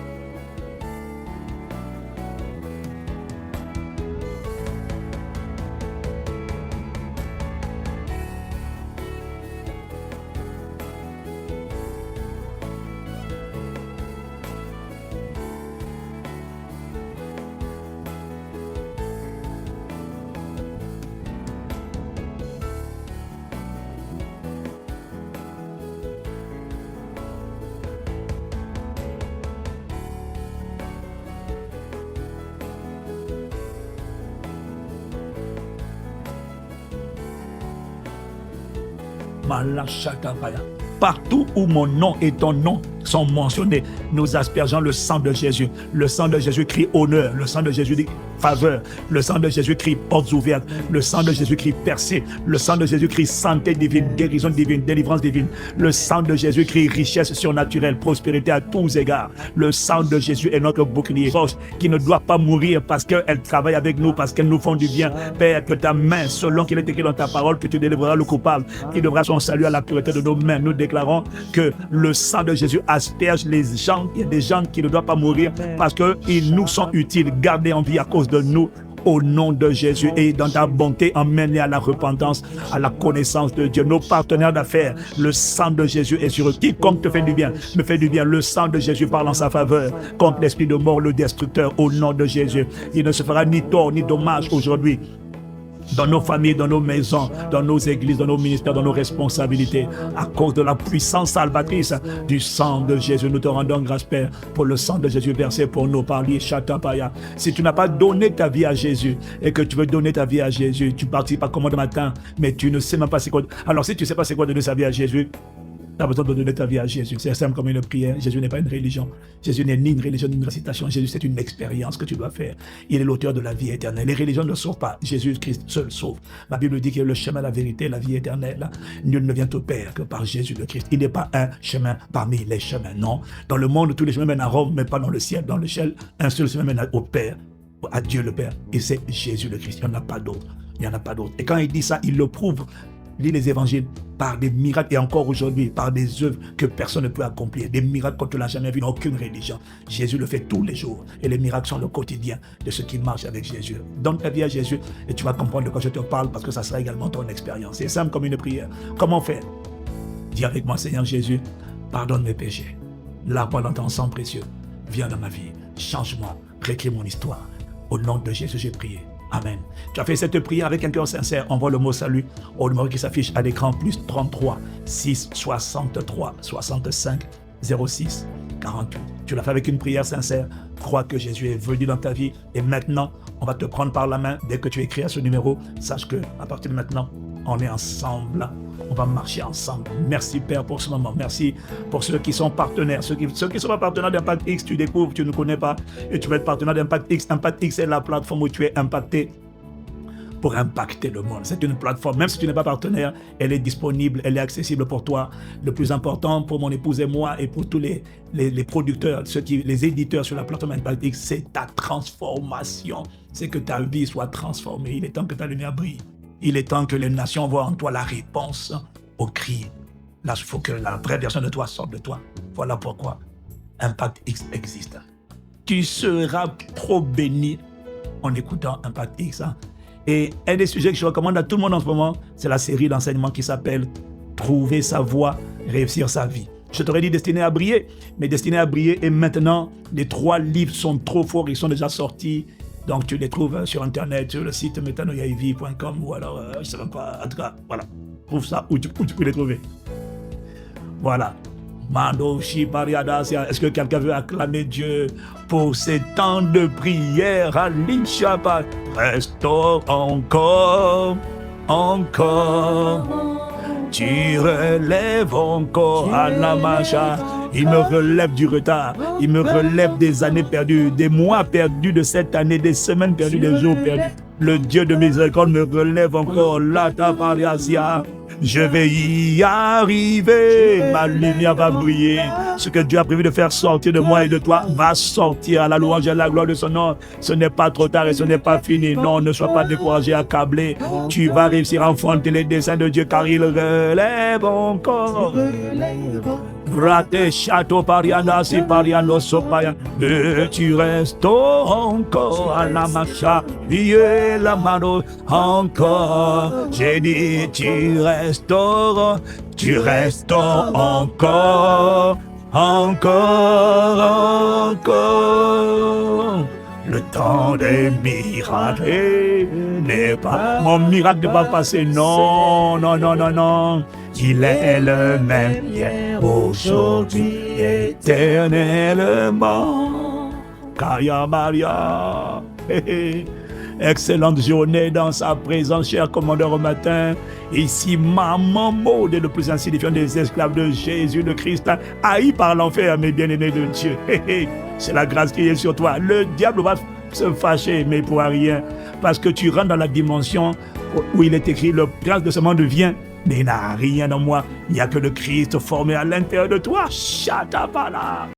Partout où mon nom et ton nom sont mentionnés. Nous aspergeons le sang de Jésus. Le sang de Jésus crie honneur. Le sang de Jésus dit faveur. Le sang de Jésus crie portes ouvertes. Le sang de Jésus crie percée. Le sang de Jésus crie santé divine, guérison divine, délivrance divine. Le sang de Jésus crie richesse surnaturelle, prospérité à tous égards. Le sang de Jésus est notre bouclier qui ne doit pas mourir parce qu'elle travaille avec nous, parce qu'elle nous font du bien. Père, que ta main, selon qu'il est écrit dans ta parole, que tu délivreras le coupable, qui devra son salut à la pureté de nos mains. Nous déclarons que le sang de Jésus asperge les gens. Il y a des gens qui ne doivent pas mourir parce qu'ils nous sont utiles, gardés en vie à cause de nous. Au nom de Jésus, et dans ta bonté, emmène-les à la repentance, à la connaissance de Dieu. Nos partenaires d'affaires, le sang de Jésus est sur eux. Quiconque te fait du bien, me fait du bien. Le sang de Jésus parle en sa faveur contre l'esprit de mort, le destructeur, au nom de Jésus. Il ne se fera ni tort ni dommage aujourd'hui dans nos familles, dans nos maisons, dans nos églises, dans nos ministères, dans nos responsabilités, à cause de la puissance salvatrice du sang de Jésus. Nous te rendons grâce, Père, pour le sang de Jésus versé pour nous par l'Ishatapaya. Si tu n'as pas donné ta vie à Jésus et que tu veux donner ta vie à Jésus, tu participes à commande matin, mais tu ne sais même pas c'est quoi. Alors si tu ne sais pas c'est quoi donner sa vie à Jésus, tu as besoin de donner ta vie à Jésus. C'est simple comme une prière. Jésus n'est pas une religion. Jésus n'est ni une religion ni une récitation. Jésus, c'est une expérience que tu dois faire. Il est l'auteur de la vie éternelle. Les religions ne sauvent pas. Jésus-Christ seul sauve. La Bible dit qu'il est le chemin, la vérité, la vie éternelle. Nul ne vient au Père que par Jésus le Christ. Il n'est pas un chemin parmi les chemins. Non. Dans le monde, tous les chemins mènent à Rome, mais pas dans le ciel. Dans le ciel, un seul chemin mène au Père, à Dieu le Père. Et c'est Jésus le Christ. Il n'y en a pas d'autre. Il n'y en a pas d'autre. Et quand il dit ça, il le prouve. Lis les évangiles par des miracles et encore aujourd'hui par des œuvres que personne ne peut accomplir. Des miracles qu'on ne l'a jamais vu dans aucune religion. Jésus le fait tous les jours et les miracles sont le quotidien de ceux qui marchent avec Jésus. Donne ta vie à Jésus et tu vas comprendre de quoi je te parle parce que ça sera également ton expérience. C'est simple comme une prière. Comment faire? Dis avec moi, Seigneur Jésus, pardonne mes péchés. Lave-moi dans ton sang précieux. Viens dans ma vie. Change-moi. Récris mon histoire. Au nom de Jésus, j'ai prié. Amen. Tu as fait cette prière avec un cœur sincère. Envoie le mot salut au numéro qui s'affiche à l'écran, plus 33 6 63 65 06 48. Tu l'as fait avec une prière sincère. Crois que Jésus est venu dans ta vie et maintenant, on va te prendre par la main. Dès que tu écris à ce numéro, sache que à partir de maintenant, on est ensemble. On va marcher ensemble. Merci Père pour ce moment. Merci pour ceux qui sont partenaires. Ceux qui ne sont pas partenaires d'Impact X, tu découvres, tu ne connais pas et tu vas être partenaire d'Impact X. Impact X est la plateforme où tu es impacté pour impacter le monde. C'est une plateforme, même si tu n'es pas partenaire, elle est disponible, elle est accessible pour toi. Le plus important pour mon épouse et moi et pour tous les producteurs, les éditeurs sur la plateforme Impact X, c'est ta transformation. C'est que ta vie soit transformée. Il est temps que ta lumière brille. Il est temps que les nations voient en toi la réponse au cri. Là, il faut que la vraie version de toi sorte de toi. Voilà pourquoi Impact X existe. Tu seras trop béni en écoutant Impact X. Et un des sujets que je recommande à tout le monde en ce moment, c'est la série d'enseignements qui s'appelle « Trouver sa voie, réussir sa vie ». Je t'aurais dit destiné à briller, mais destiné à briller. Et maintenant, les 3 livres sont trop forts, ils sont déjà sortis. Donc, tu les trouves sur Internet, sur le site metanoyaiv.com ou alors, je ne sais même pas, en tout cas, voilà. Trouve ça où tu peux les trouver. Voilà. Est-ce que quelqu'un veut acclamer Dieu pour ces temps de prière? Alishabat. Restaure encore. Tu relèves encore à la macha. Il me relève du retard. Il me relève des années perdues, des mois perdus de cette année, des semaines perdues, des jours perdus. Le Dieu de miséricorde me relève encore. La tapariasia. Je vais y arriver. Ma lumière va briller. Ce que Dieu a prévu de faire sortir de moi et de toi va sortir à la louange et à la gloire de son nom. Ce n'est pas trop tard et ce n'est pas fini. Non, ne sois pas découragé, accablé. Tu vas réussir à enfanter les desseins de Dieu car il relève encore. Brate château pariana si pariano sopaya. Et tu restes encore à la macha. Vieux la mano encore. J'ai dit tu restaures encore. Le temps des miracles n'est pas... Mon miracle ne va pas passer. Non. Il est le même hier, aujourd'hui, éternellement. Kaya Maria. Excellente journée dans sa présence, cher commandeur au matin. Ici, Maman Maud est le plus insignifiant des esclaves de Jésus le Christ, haï par l'enfer, mes bien-aimés de Dieu. C'est la grâce qui est sur toi. Le diable va se fâcher, mais pour rien, parce que tu rentres dans la dimension où il est écrit, le prince de ce monde vient, mais il n'a rien en moi. Il n'y a que le Christ formé à l'intérieur de toi. Shatabala.